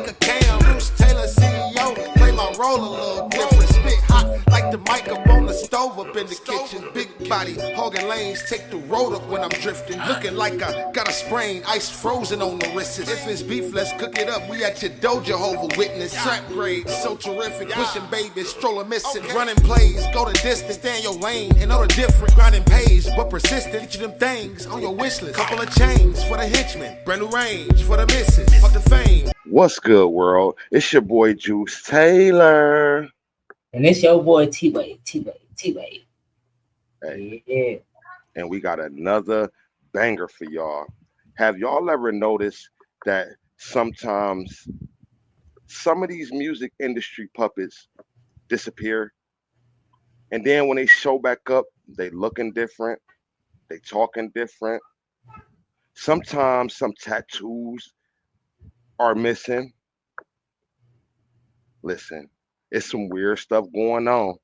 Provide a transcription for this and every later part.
like a Cam. Bruce Taylor, CEO, play my role a little different. Spit hot like the mic up on the stove up in the kitchen. Big body, hogging lanes, take the road up when I'm drifting. Looking like I got a sprain, ice frozen on the wrists. If it's beef, let's cook it up. We at your door, Jehovah Witness. Trap grade, so terrific. Pushing babies, stroller missing. Running plays, go the distance, stay in your lane. And know the difference. Grinding pays, but persistent. Get you them things on your wish list. Couple of chains for the henchmen. Brand new range for the misses. Fuck the fame. What's good, world? It's your boy Juice Taylor. And it's your boy T-Way. Hey. Yeah. And we got another banger for y'all. Have y'all ever noticed that sometimes some of these music industry puppets disappear? And then when they show back up, they looking different. They talking different. Sometimes some tattoos are missing. Listen, it's some weird stuff going on.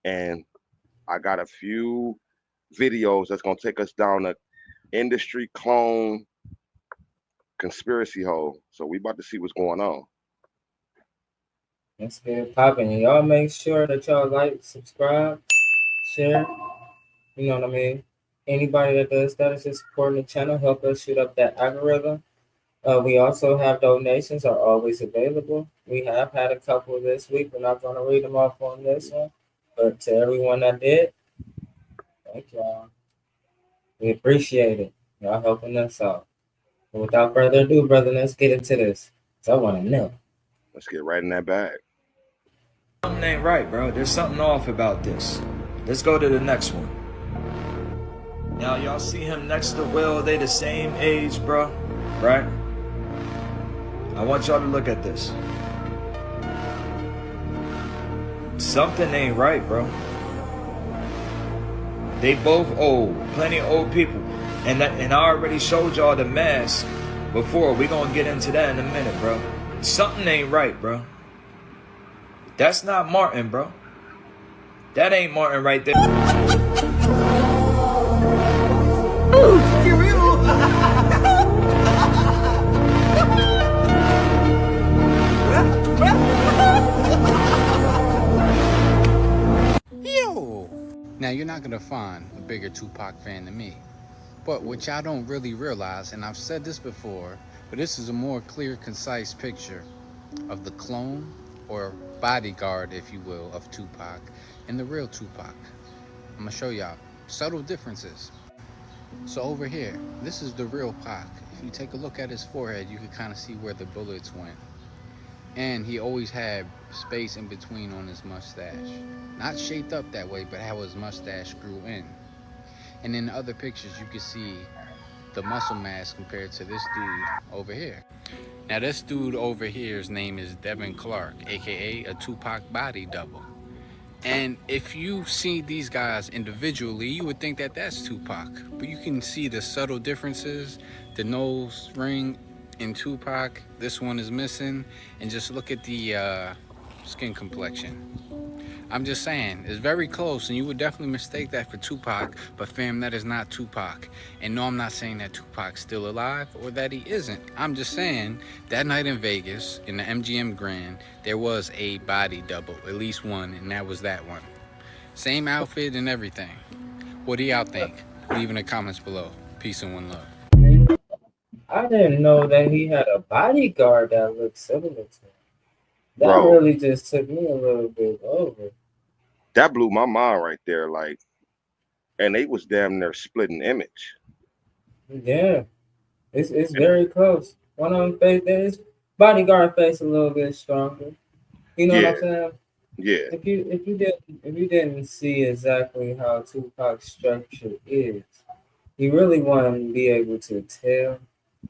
And I got a few videos that's going to take us down a industry clone conspiracy hole. So we about to see what's going on. Let's get it popping. And y'all make sure that y'all like, subscribe, share. You know what I mean? Anybody that does that is just supporting the channel. Help us shoot up that algorithm. We also have donations are always available. We have had a couple this week. We're not going to read them off on this one. But to everyone that did, thank y'all. We appreciate it. Y'all helping us out. But without further ado, brother, let's get into this. So I want to know. Let's get right in that bag. Something ain't right, bro. There's something off about this. Let's go to the next one. Now, y'all see him next to Will. They the same age, bro. Right? I want y'all to look at this. Something ain't right, bro. They both old. Plenty of old people. And I already showed y'all the mask before. We're going to get into that in a minute, bro. Something ain't right, bro. That's not Martin, bro. That ain't Martin right there. Now, you're not going to find a bigger Tupac fan than me. But what y'all don't really realize, and I've said this before, but this is a more clear, concise picture of the clone or bodyguard, if you will, of Tupac and the real Tupac. I'm going to show y'all subtle differences. So over here, this is the real Pac. If you take a look at his forehead, you can kind of see where the bullets went. And he always had space in between on his mustache. Not shaped up that way, but how his mustache grew in. And in the other pictures, you can see the muscle mass compared to this dude over here. Now this dude over here's name is Devin Clark, aka a Tupac body double. And if you see these guys individually, you would think that that's Tupac. But you can see the subtle differences, the nose ring in Tupac, this one is missing, and just look at the skin complexion. I'm just saying, it's very close, and you would definitely mistake that for Tupac, but fam, that is not Tupac. And no, I'm not saying that Tupac's still alive or that he isn't. I'm just saying, that night in Vegas, in the MGM Grand, there was a body double, at least one, and that was that one. Same outfit and everything. What do y'all think? Leave in the comments below. Peace and one love. I didn't know that he had a bodyguard that looked similar to him. That Bro, really just took me a little bit over. that blew my mind right there. Like, and they was damn near splitting image. Yeah, it's very close. One of them face, his bodyguard face a little bit stronger. You know what I'm saying? Yeah. If you didn't see exactly how Tupac's structure is, you really want to be able to tell.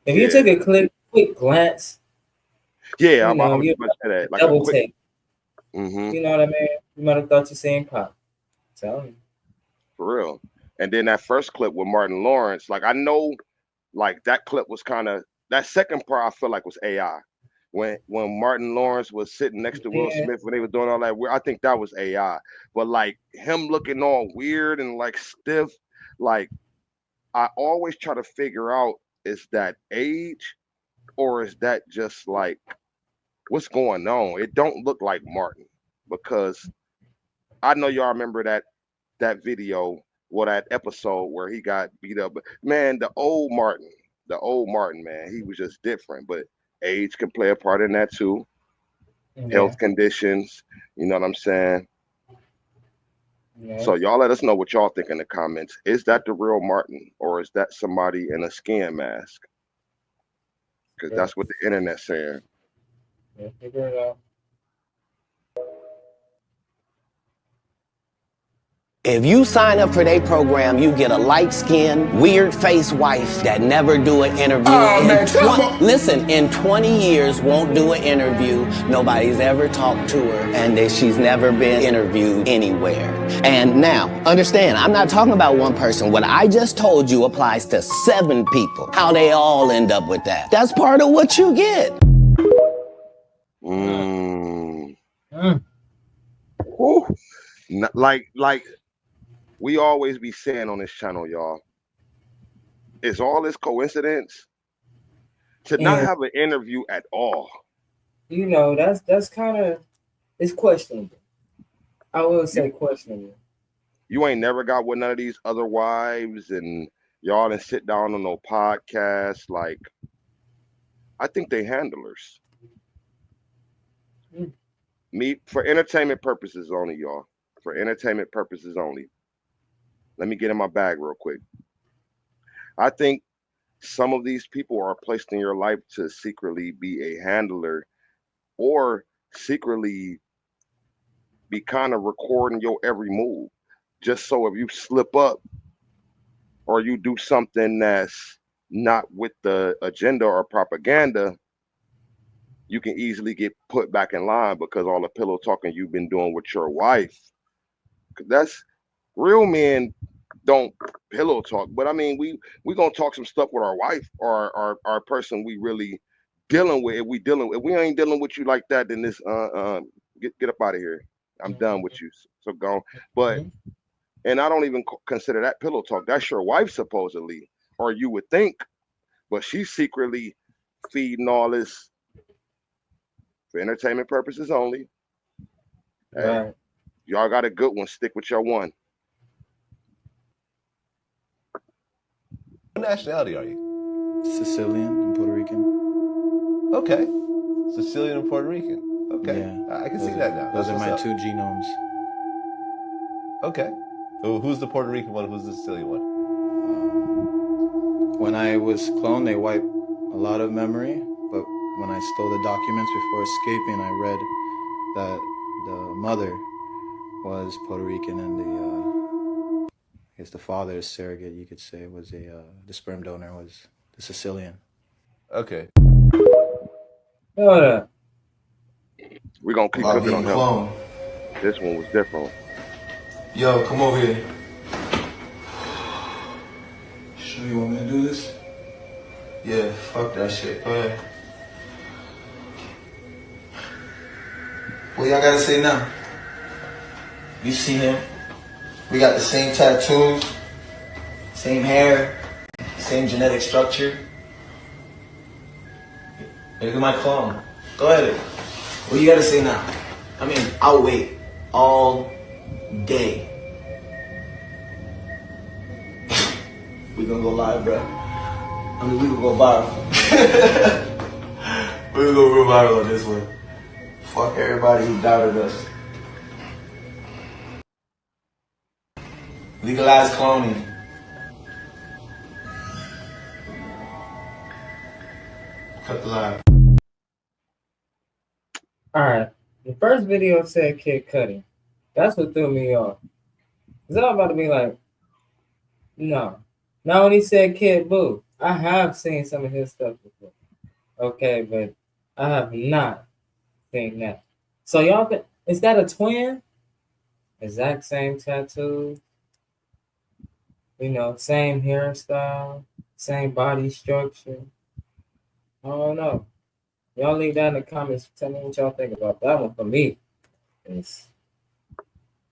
If you took a quick glance, yeah, I was about to say that. Like double a quick, take. You know what I mean? You might have thought you seen Pop. Tell me. For real. And then that first clip with Martin Lawrence, like I know, like that clip was kind of, that second part I feel like was AI. When Martin Lawrence was sitting next to Will Smith when they were doing all that, I think that was AI. But like him looking all weird and like stiff, like I always try to figure out, is that age or is that just like what's going on? It don't look like Martin, because I know y'all remember that video, that episode where he got beat up. Man, the old Martin, man, he was just different. But age can play a part in that too. Yeah. Health conditions, you know what I'm saying? Yeah. So y'all let us know what y'all think in the comments. Is that the real Martin, or is that somebody in a skin mask? Because Yeah. that's what the internet's saying. Yeah, figure it out. If you sign up for their program, you get a light-skinned, weird-faced wife that never do an interview. Listen, in 20 years, won't do an interview. Nobody's ever talked to her, and that she's never been interviewed anywhere. And now, understand, I'm not talking about one person. What I just told you applies to 7 people. How they all end up with that. That's part of what you get. Whew. Like we always be saying on this channel, y'all, is all this coincidence to not have an interview at all? You know, that's kind of, it's questionable. I will say questionable. You ain't never got with none of these other wives, and y'all didn't sit down on no podcast. Like, I think they handlers. Me, for entertainment purposes only, y'all. For entertainment purposes only. Let me get in my bag real quick. I think some of these people are placed in your life to secretly be a handler, or secretly be kind of recording your every move. Just so if you slip up or you do something that's not with the agenda or propaganda, you can easily get put back in line because all the pillow talking you've been doing with your wife. That's real men don't pillow talk, but I mean we gonna talk some stuff with our wife or our person we really dealing with. If we ain't dealing with you like that, then this get up out of here. I'm done with you. So go. But and I don't even consider that pillow talk. That's your wife supposedly, or you would think, but she's secretly feeding all this for entertainment purposes only. Hey, Right. y'all got a good one. Stick with your one. What nationality are you? Sicilian and Puerto Rican. Okay. Sicilian and Puerto Rican. Okay. Yeah. I can see that now. Those That's are my what's up. 2 genomes. Okay. So who's the Puerto Rican one? Who's the Sicilian one? When I was cloned, they wiped a lot of memory, but when I stole the documents before escaping, I read that the mother was Puerto Rican and I guess the father, surrogate, you could say, was the sperm donor was the Sicilian. Okay. Hold up. We're gonna keep cooking on him. This one was different. Yo, come over here. Sure you want me to do this? Yeah, fuck that shit. Go ahead. What y'all gotta say now? You see him? We got the same tattoos, same hair, same genetic structure. Look at my clone. Go ahead. What you gotta say now? I mean, I'll wait all day. We gonna go live, bro. I mean, we gonna go viral. We gonna go real viral on this one. Fuck everybody who doubted us. Legalize cloning. Cut the live. Alright. The first video said kid cutting. That's what threw me off. Cause I'm about to be like, no. Not only said Kid Boo. I have seen some of his stuff before. Okay, but I have not seen that. So y'all think, is that a twin? Exact same tattoo. You know, same hairstyle, same body structure. I don't know. Y'all leave that in the comments. Tell me what y'all think about that one for me.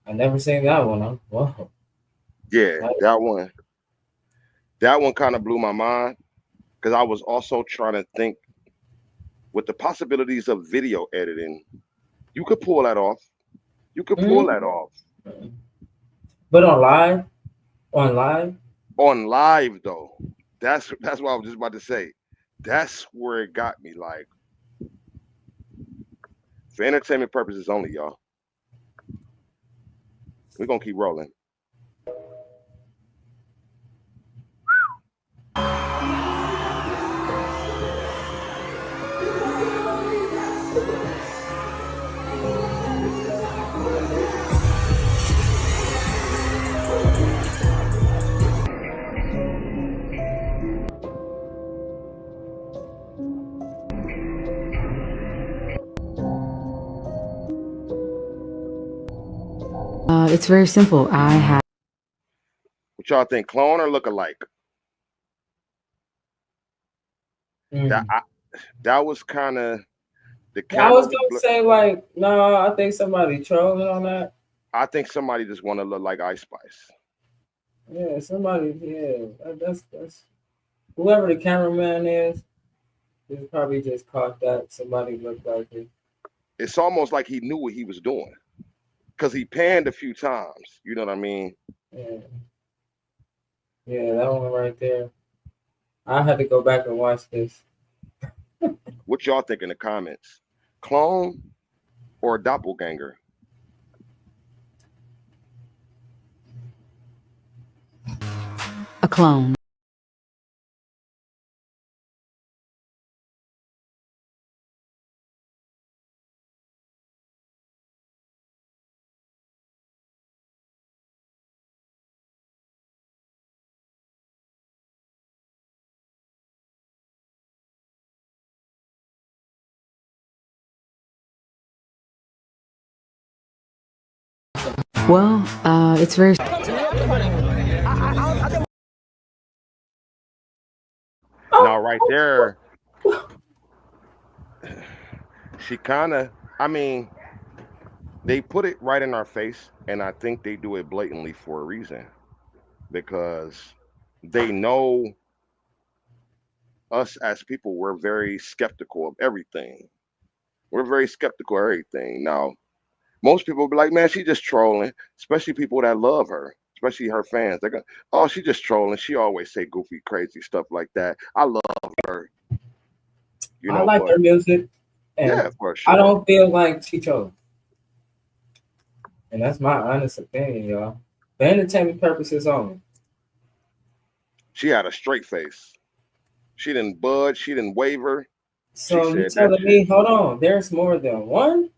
I never seen that one. Whoa. Yeah, that one kind of blew my mind because I was also trying to think with the possibilities of video editing, you could pull that off. You could pull Mhm. that off. But on live, On live though. That's what I was just about to say. That's where it got me. Like, for entertainment purposes only, y'all. We're gonna keep rolling. It's very simple. I have. What y'all think? Clone or look alike? That was kind of the I camera was was. gonna say like, no, I think somebody trolling on that. I think somebody just want to look like Ice Spice. Yeah, somebody. Yeah, that's whoever the cameraman is probably just caught that somebody looked like it. It's almost like he knew what he was doing, because he panned a few times. You know what I mean? Yeah. Yeah, that one right there. I had to go back and watch this. What y'all think in the comments? Clone or doppelganger? A clone. Well, it's very. Now, right there, she kind of, I mean, they put it right in our face, and I think they do it blatantly for a reason, because they know us as people, we're very skeptical of everything. We're very skeptical of everything. Now, most people be like, man, she just trolling, especially people that love her, especially her fans. They're going, oh, she just trolling. She always say goofy, crazy stuff like that. I love her, I like but her music, and yeah, for sure. I don't feel like she trolling. And that's my honest opinion, y'all. For entertainment purposes only. She had a straight face. She didn't budge. She didn't waver. So She you said that telling shit. me, hold on, there's more than one?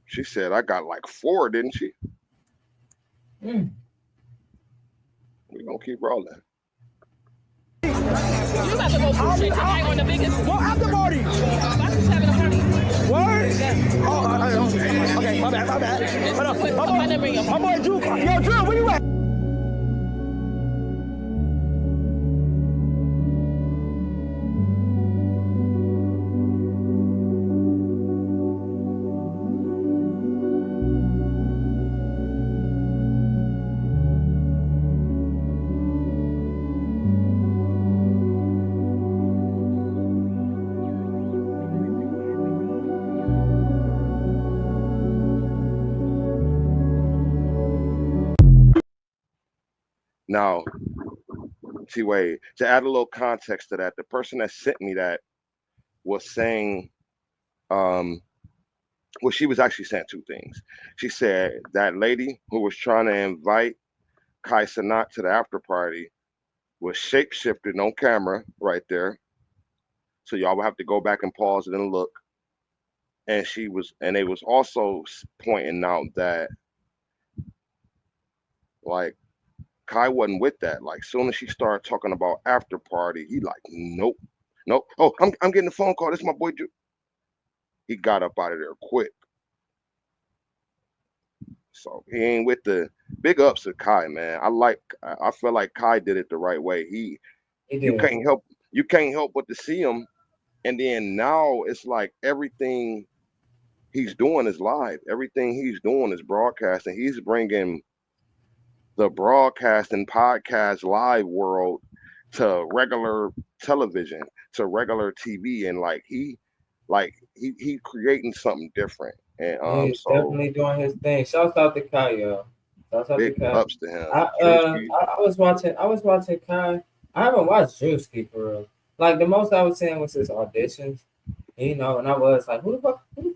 She said, I got like 4, didn't she? Mm. We're going to keep rolling. You about to go through shit. I on the biggest. Well, after party. I'm just having a party. What? Oh, okay, my bad. Hold on. My boy Drew. Yo, Drew, where you at? Now, T-Way, to add a little context to that, the person that sent me that was saying, well, she was actually saying 2 things. She said that lady who was trying to invite Kai Sanat to the after party was shape-shifted on camera right there. So y'all will have to go back and pause it and look. And they was also pointing out that, like, Kai wasn't with that. Like, soon as she started talking about after party, he like, nope. Oh, I'm getting a phone call. This is my boy Drew. He got up out of there quick. So he ain't with the big ups to Kai, man. I feel like Kai did it the right way. You can't help but to see him. And then now it's like everything he's doing is live. Everything he's doing is broadcasting. He's bringing the broadcast and podcast live world to regular television, to regular TV, and he creating something different. And He's so definitely doing his thing. Shouts out to Kai, yo. Shouts out to big Kai. ups to him. I was watching Kai. I haven't watched Drewski for real. Like the most I was saying was his auditions, and I was like, who the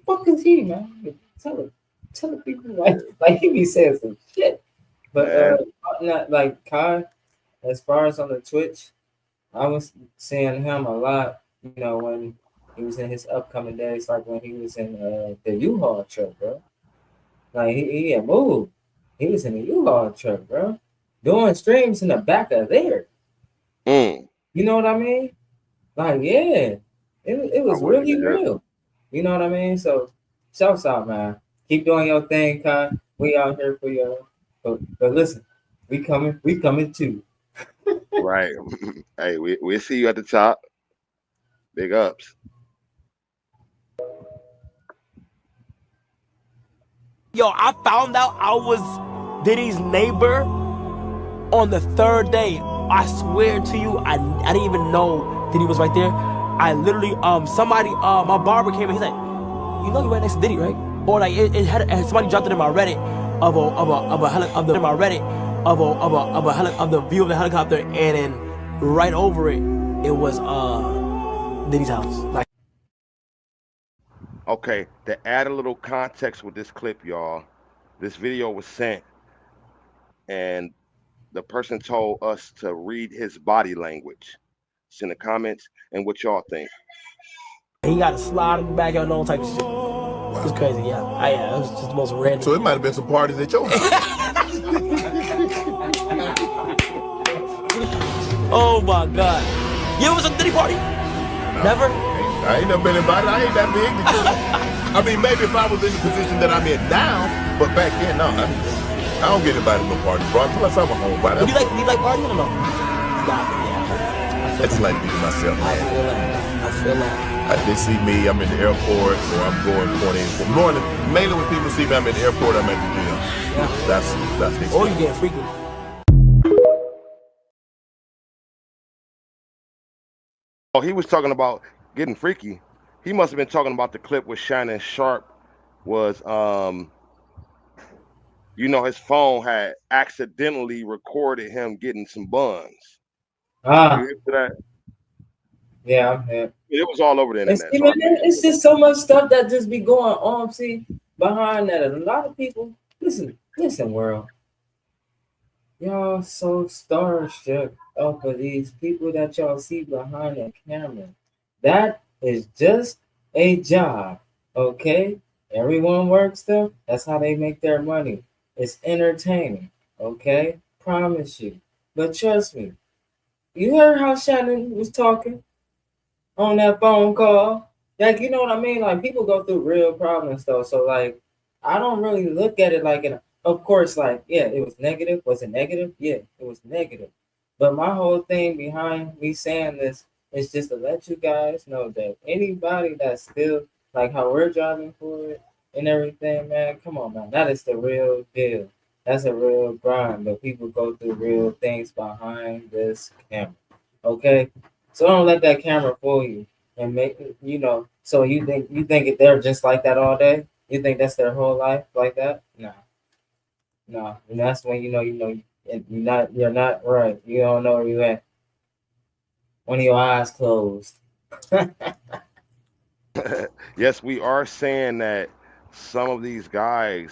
fuck is he, man? Tell the people like he be saying some shit. But not like Kai, as far as on the Twitch, I was seeing him a lot, when he was in his upcoming days, like when he was in the U-Haul truck, bro. Like he had moved. He was in the U-Haul truck, bro. Doing streams in the back of there. Mm. You know what I mean? Like, yeah. It was really real. You know what I mean? So shouts out, man. Keep doing your thing, Kai. We out here for y'all. But listen, we coming too. Right. Hey, we see you at the top. Big ups. Yo, I found out I was Diddy's neighbor on the third day. I swear to you, I didn't even know Diddy was right there. I literally, somebody, my barber came in. He's like, you know, you right next to Diddy, right? Or like, it had somebody dropped it in my Reddit of the view of the helicopter, and then right over it, it was Diddy's house. Like. Okay, to add a little context with this clip, y'all, this video was sent, and the person told us to read his body language. It's in the comments, and what y'all think. He got a slide in the back and all type of shit. It's crazy, yeah. It was just the most random. So it might have been some parties at your house. Oh my God. You ever was at a Diddy party? No. Never? I ain't never been invited. I ain't that big. I mean, maybe if I was in the position that I'm in now, but back then, no. I don't get invited to no parties, bro. Unless I'm a homebody. Do you like partying or no? Yeah. I just like to be to myself, man. I feel like. They see me, I'm in the airport, or I'm going point in. Mainly when people see me, I'm in the airport, I'm at the gym. Yeah. That's the or you getting freaky. Oh, he was talking about getting freaky. He must have been talking about the clip where Shannon Sharp was, his phone had accidentally recorded him getting some buns. You hear that? Yeah, I'm here. It was all over the internet. It's just so much stuff that just be going on. See, behind that, a lot of people. Listen, world. Y'all so starstruck off of these people that y'all see behind the camera. That is just a job, okay? Everyone works them. That's how they make their money. It's entertaining, okay? Promise you. But trust me, you heard how Shannon was talking on that phone call. Like, you know what I mean? Like, people go through real problems, though. So, like, I don't really look at it like of course, like, yeah, it was negative. Was it negative? Yeah, it was negative. But my whole thing behind me saying this is just to let you guys know that anybody that's still, like how we're driving for it and everything, man, come on, man. That is the real deal. That's a real grind. But people go through real things behind this camera, okay? So don't let that camera fool you and make so you think they're just like that all day? You think that's their whole life like that? No. And that's when you're not right. You don't know where you at. One of your eyes closed. Yes, we are saying that some of these guys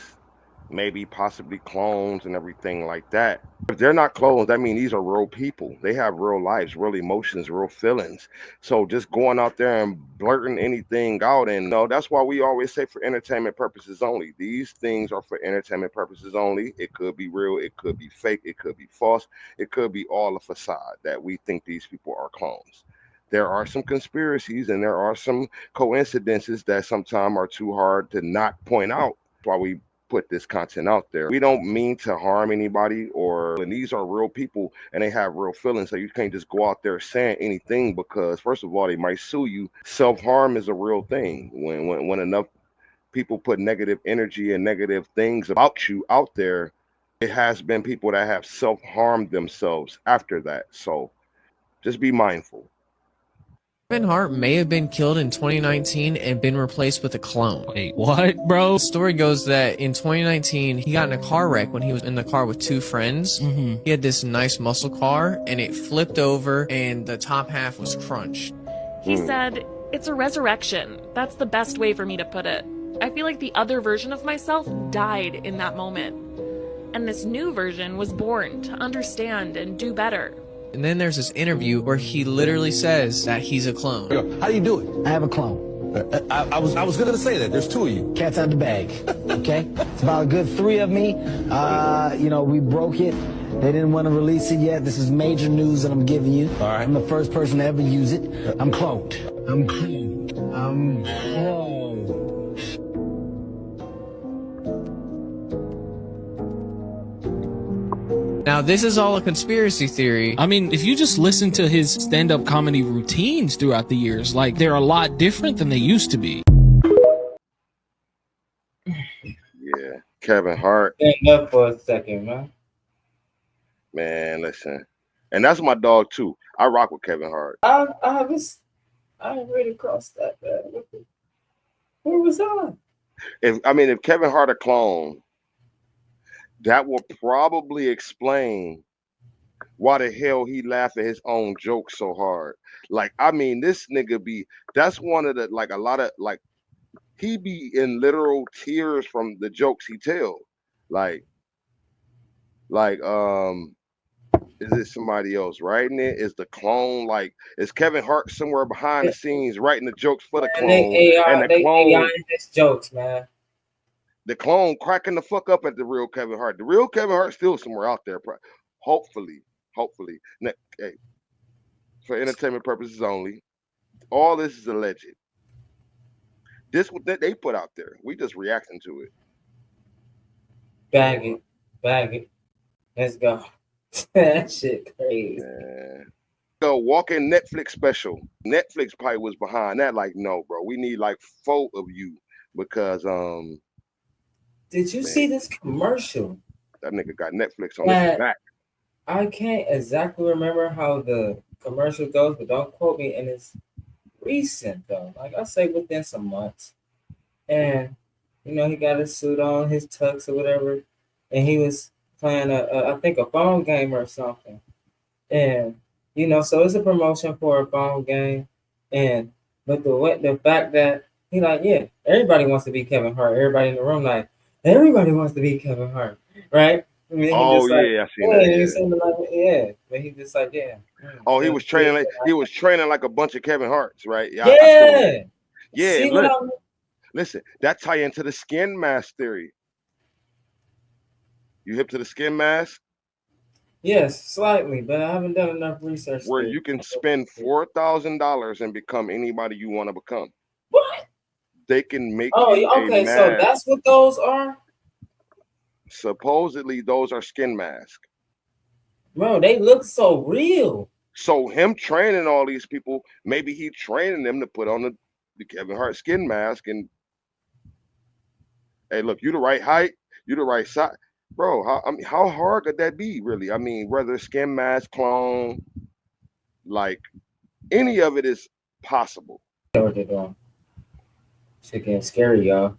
may be possibly clones and everything like that. If they're not clones, that means these are real people. They have real lives, real emotions, real feelings. So just going out there and blurting anything out, and that's why we always say for entertainment purposes only. These things are for entertainment purposes only. It could be real, it could be fake, it could be false, it could be all a facade that we think these people are clones. There are some conspiracies and there are some coincidences that sometimes are too hard to not point out. That's why we put this content out there. We don't mean to harm anybody, and these are real people and they have real feelings. So you can't just go out there saying anything, because first of all, they might sue you. Self-harm is a real thing. When enough people put negative energy and negative things about you out there, it has been people that have self-harmed themselves after that. So Just be mindful. Kevin Hart may have been killed in 2019 and been replaced with a clone. Wait, what, bro? The story goes that in 2019, he got in a car wreck when he was in the car with two friends. He had this nice muscle car, and it flipped over, and the top half was crunched. He said, "It's a resurrection. That's the best way for me to put it. I feel like the other version of myself died in that moment. And this new version was born to understand and do better." And then there's this interview where he literally says that he's a clone. How do you do it? I have a clone. I was gonna say that. There's two of you. Cat's out the bag. Okay? It's about a good 3 of me. You know, we broke it. They didn't want to release it yet. This is major news that I'm giving you. All right. I'm the first person to ever use it. I'm cloned. I'm cloned. I'm cloned. Now, this is all a conspiracy theory. I mean, if you just listen to his stand-up comedy routines throughout the years, like, they're a lot different than they used to be. Yeah, Kevin Hart. Stand up for a second, man. Man, listen. And that's my dog, too. I rock with Kevin Hart. I ain't ready to cross that, man. Where was I? If Kevin Hart a clone, that will probably explain why the hell he laughed at his own jokes so hard. Like, I mean, this nigga that's one of the, like, a lot of, like, he be in literal tears from the jokes he tell. Like, is it somebody else writing it? Is the clone, like, is Kevin Hart somewhere behind the scenes writing the jokes for the clone? And the clone, his jokes, man. The clone cracking the fuck up at the real Kevin Hart. The real Kevin Hart still somewhere out there. Hopefully. Hey, for entertainment purposes only. All this is alleged. This what they put out there. We just reacting to it. Bag it. Let's go. That shit crazy. Yeah. So walk-in Netflix special. Netflix probably was behind that. Like, no, bro. We need like 4 of you because Did you see this commercial? That nigga got Netflix on his back. I can't exactly remember how the commercial goes, but don't quote me. And it's recent though. Like I say, within some months. And you know, he got his suit on, his tux or whatever, and he was playing I think a phone game or something. And you know, so it's a promotion for a phone game. And but the fact that he like, yeah, everybody wants to be Kevin Hart. Everybody in the room like, everybody wants to be Kevin Hart, right? I mean, I seen that. Yeah, but he just like, yeah. Oh, he was training like a bunch of Kevin Harts, right? Yeah. Yeah. Listen, that tie into the skin mask theory. You hip to the skin mask? Yes, slightly, but I haven't done enough research. Where you can spend $4,000 and become anybody you want to become. What? They can make. Oh, okay. So that's what those are. Supposedly, those are skin masks. Bro, they look so real. So him training all these people, maybe he training them to put on the Kevin Hart skin mask. And hey, look, you the right height, you the right size, bro. How hard could that be, really? I mean, whether skin mask, clone, like any of it is possible. What they're doing. Shit getting scary, y'all.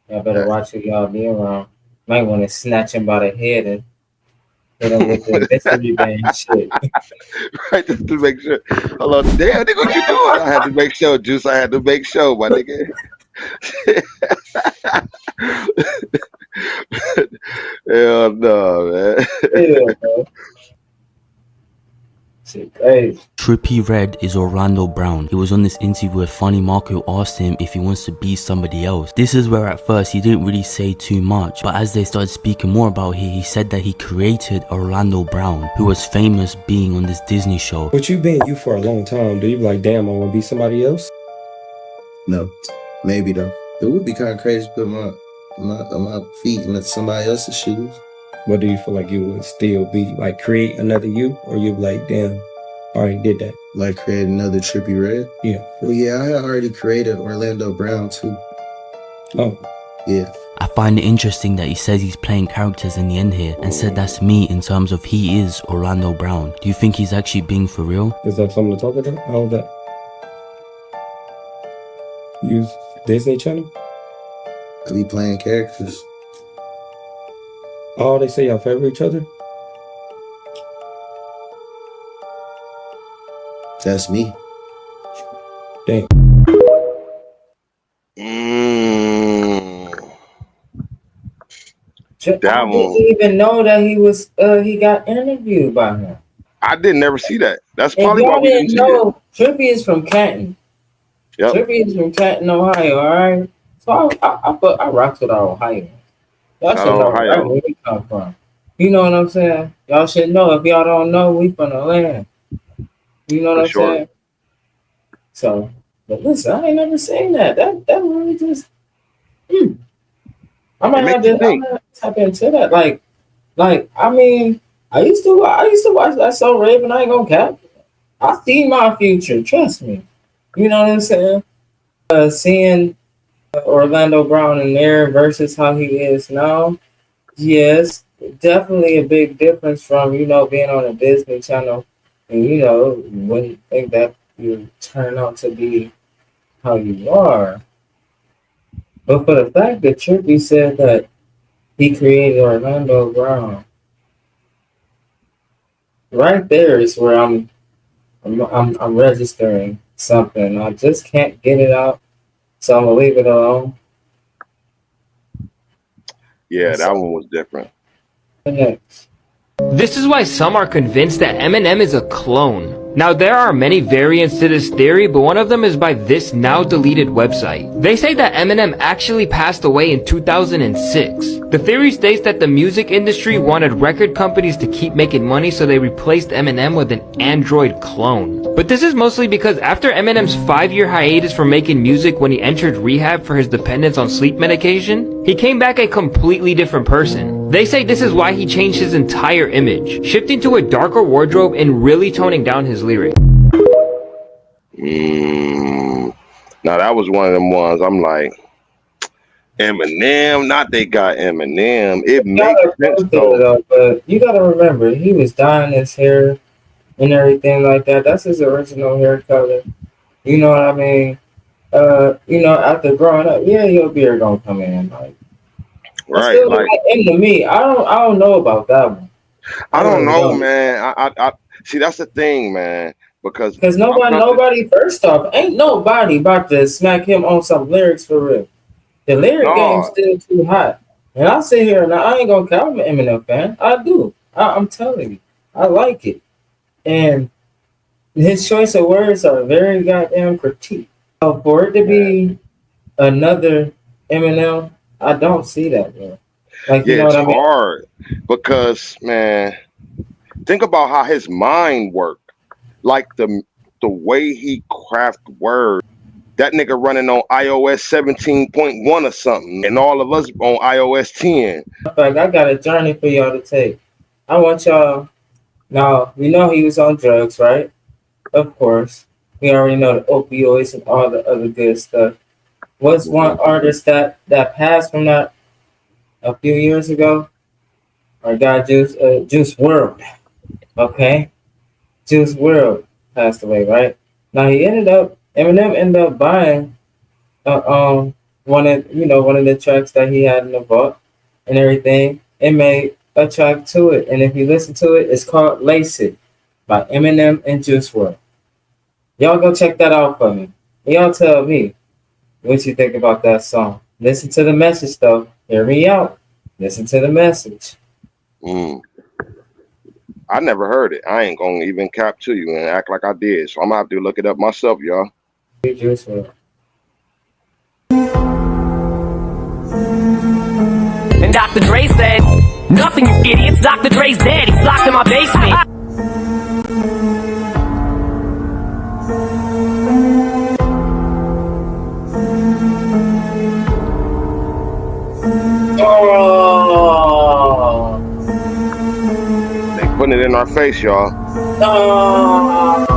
Y'all better watch who y'all be around. Might want to snatch him by the head and hit him with the mystery band shit. Right, just to make sure. Hold on, damn, nigga, what you doing? I had to make sure, Juice. I had to make sure, my nigga. Hell no, man. Yeah, bro. Trippie Redd is Orlando Brown. He was on this interview where Funny Marco asked him if he wants to be somebody else. This is where at first he didn't really say too much, but as they started speaking more about it, he said that he created Orlando Brown, who was famous being on this Disney show. But you've been you for a long time. Do you be like, damn, I want to be somebody else? No, maybe though. It would be kind of crazy to put my feet in somebody else's shoes. What do you feel like you would still be, like create another you? Or you be like, damn, I already did that. Like create another Trippie Redd? Yeah. Well, yeah, I had already created Orlando Brown too. Oh. Yeah. I find it interesting that he says he's playing characters in the end here and said that's me in terms of he is Orlando Brown. Do you think he's actually being for real? Is that something to talk about? How that? Use Disney Channel? I be playing characters. Oh, they say y'all favor each other? That's me. Dang. That I one. didn't even know that he got interviewed by him. I didn't never see that. That's If probably why y'all we didn't didn't see it. know, Trippy is from Canton. Yep. Trippy is from Canton, Ohio, all right? So I rock with our Ohio. Y'all Shout should out know Ohio. right where we come from. You know what I'm saying? Y'all should know. If y'all don't know, we from the land. You know what For I'm sure. saying? So, but listen, I ain't never seen that. That really just. I might have to tap into that. Like I mean, I used to watch that So Raven. I ain't gonna cap. I see my future. Trust me. You know what I'm saying? Seeing Orlando Brown in there versus how he is now. Yes, definitely a big difference from being on a Disney Channel, and wouldn't think that you turn out to be how you are. But for the fact that Trippy said that he created Orlando Brown, right there is where I'm registering something. I just can't get it out, so I'm gonna leave it alone. Yeah, that one was different. Next. This is why some are convinced that Eminem is a clone. Now there are many variants to this theory, but one of them is by this now deleted website. They say that Eminem actually passed away in 2006. The theory states that the music industry wanted record companies to keep making money, so they replaced Eminem with an android clone. But this is mostly because after Eminem's 5-year hiatus from making music when he entered rehab for his dependence on sleep medication, he came back a completely different person. They say this is why he changed his entire image, shifting to a darker wardrobe and really toning down his lyrics. Now that was one of them ones I'm like, Eminem, not they got Eminem. It makes sense though. But you gotta remember, he was dyeing his hair and everything like that. That's his original hair color. You know what I mean? After growing up, yeah, your beard gonna come in. Like, Right, still like into me. I don't know about that one. I don't really know, man. I see that's the thing, man. Because nobody first off, ain't nobody about to smack him on some lyrics for real. The lyric game's still too hot. And I sit here and I ain't gonna call him an Eminem fan. I do. I'm telling you. I like it. And his choice of words are very goddamn critique. So for it to be another Eminem, I don't see that, man. Like, you know it's what I mean? hard because, man, think about how his mind worked. Like the way he craft words. That nigga running on iOS 17.1 or something, and all of us on iOS 10. In fact, I got a journey for y'all to take. I want y'all. Now, we know he was on drugs, right? Of course. We already know the opioids and all the other good stuff. Was one artist that passed from that a few years ago? Our guy Juice WRLD. Okay? Juice WRLD passed away, right? Now Eminem ended up buying one of the tracks that he had in the vault and everything, and made a track to it. And if you listen to it, it's called Lace It by Eminem and Juice WRLD. Y'all go check that out for me. Y'all tell me what you think about that song. Listen to the message though. Hear me out. Listen to the message. I never heard it. I ain't gonna even cap to you and act like I did. So I'm gonna have to look it up myself, y'all. Juice WRLD. And Dr. Dre said, nothing, you idiots. Dr. Dre's dead. He's locked in my basement. Oh. They putting it in our face, y'all. Oh.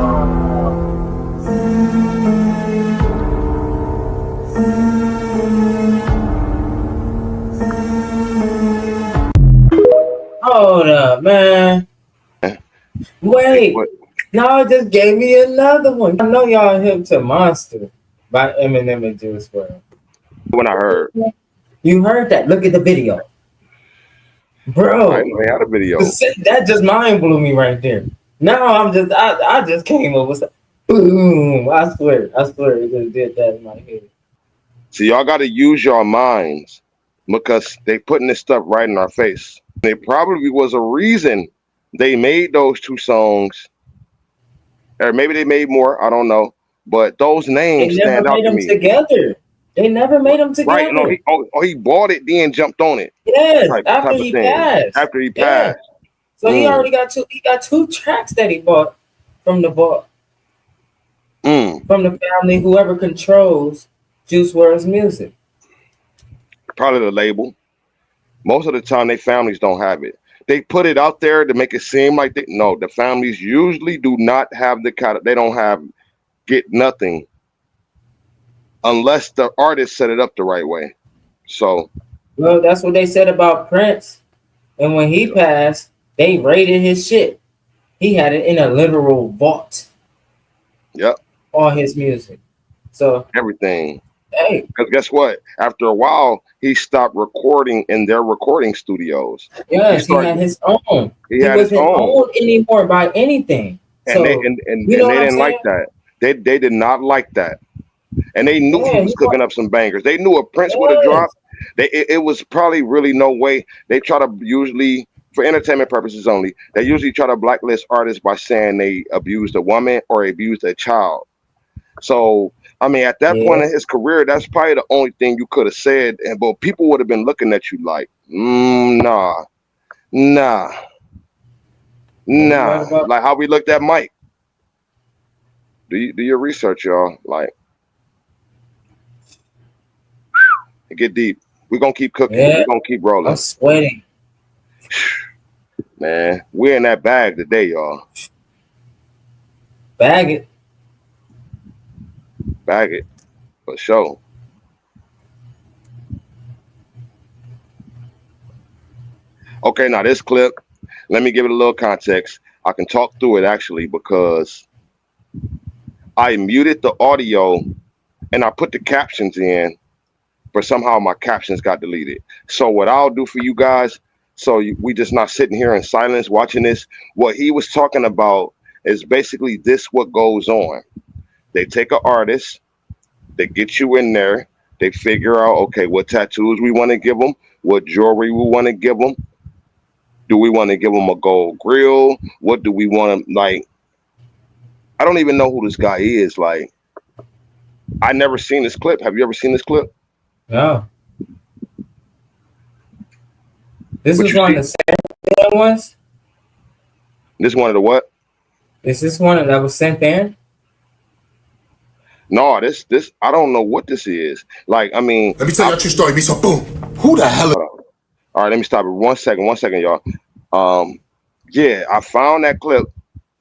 Man. Wait. Y'all just gave me another one. I know y'all hip to Monster by Eminem and Juice WRLD. When I heard. You heard that. Look at the video. Bro. I know they had a video. That just mind blew me right there. Now I just came up with boom. I swear it just did that in my head. See, y'all got to use your minds because they putting this stuff right in our face. There probably was a reason they made those two songs, or maybe they made more. I don't know, but those names stand out to me. Together. They never made them together. Right? No, he bought it, then jumped on it. Yes, after he passed. After he passed. So he already got two. He got two tracks that he bought from the vault. From the family, whoever controls Juice WRLD's music. Probably the label. Most of the time, their families don't have it. They put it out there to make it seem like the families usually do not have the kind of, they don't get nothing unless the artist set it up the right way. So, well, that's what they said about Prince. And when he passed, they raided his shit. He had it in a literal vault. Yep. All his music. So everything. Hey. Because guess what? After a while, he stopped recording in their recording studios. Yes, he had his own. He had his wasn't own. owned anymore by anything. And they didn't like that. They did not like that. And they knew he was cooking up some bangers. They knew if Prince would have dropped, it was probably really no way. They try to usually, for entertainment purposes only, they usually try to blacklist artists by saying they abused a woman or abused a child. So, I mean, at that point in his career, that's probably the only thing you could have said. But people would have been looking at you like, nah. Like how we looked at Mike. Do your research, y'all. Like, get deep. We're gonna keep cooking. We're gonna keep rolling. I'm sweating. Man, we're in that bag today, y'all. Bag it. Bag it. For sure. Okay, now this clip, let me give it a little context. I can talk through it actually because I muted the audio and I put the captions in, but somehow my captions got deleted. So what I'll do for you guys, we just not sitting here in silence watching this. What he was talking about is basically this what goes on. They take an artist, they get you in there, they figure out, okay, what tattoos we want to give them, what jewelry we want to give them. Do we want to give them a gold grill? What do we want to, like, I don't even know who this guy is. Like, I never seen this clip. Have you ever seen this clip? No. This is one of the sent ones? This one of the what? Is this one that was sent in? No, this I don't know what this is. Like, I mean, let me tell you a true story. So boom. Who the hell? All right, let me stop it. 1 second, y'all. Yeah, I found that clip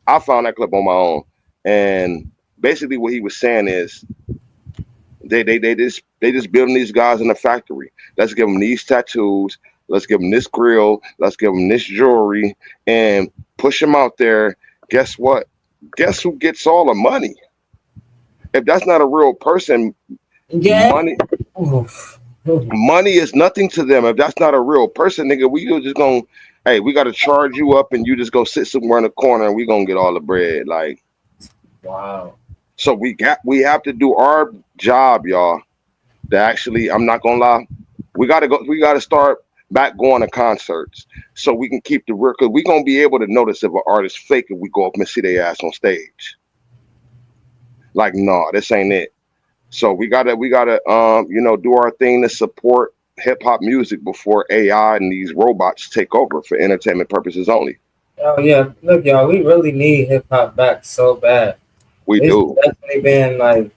on my own, and basically what he was saying is they just building these guys in a factory. Let's give them these tattoos. Let's give them this grill. Let's give them this jewelry, and push them out there. Guess what? Guess who gets all the money? If that's not a real person, money is nothing to them. If that's not a real person, nigga, we just gonna, hey, we gotta charge you up and you just go sit somewhere in the corner and we gonna get all the bread. Like, wow. So we have to do our job, y'all. To actually, I'm not gonna lie, we gotta start back going to concerts so we can keep the real, because we gonna be able to notice if an artist fake if we go up and see their ass on stage. Like, no, this ain't it. So we gotta do our thing to support hip hop music before AI and these robots take over for entertainment purposes only. Oh yeah, look, y'all, we really need hip hop back so bad. We do. It's definitely been like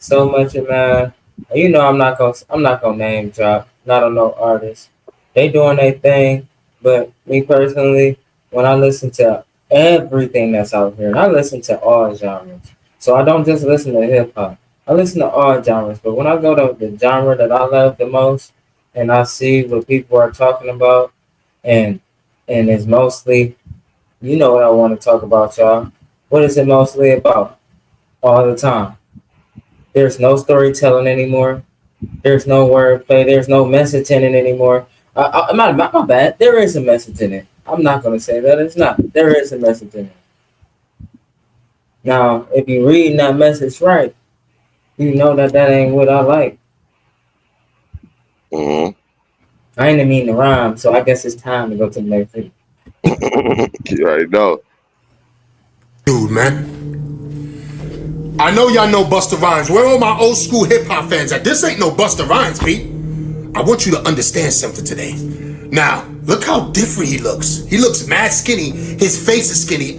so much, man. You know, I'm not gonna name drop. Not on no artists. They doing their thing, but me personally, when I listen to everything that's out here, and I listen to all genres. So I don't just listen to hip hop. I listen to all genres. But when I go to the genre that I love the most, and I see what people are talking about, and and it's mostly, you know what I want to talk about, y'all. What is it mostly about? All the time. There's no storytelling anymore. There's no wordplay. There's no message in it anymore. My bad. There is a message in it. I'm not going to say that it's not. There is a message in it. Now, if you're reading that message right, you know that ain't what I like. Mm-hmm. I ain't mean to rhyme, so I guess it's time to go to the next thing. You already know. Dude, man. I know y'all know Busta Rhymes. Where are all my old school hip hop fans at? This ain't no Busta Rhymes, Pete. I want you to understand something today. Now, look how different he looks. He looks mad skinny. His face is skinny.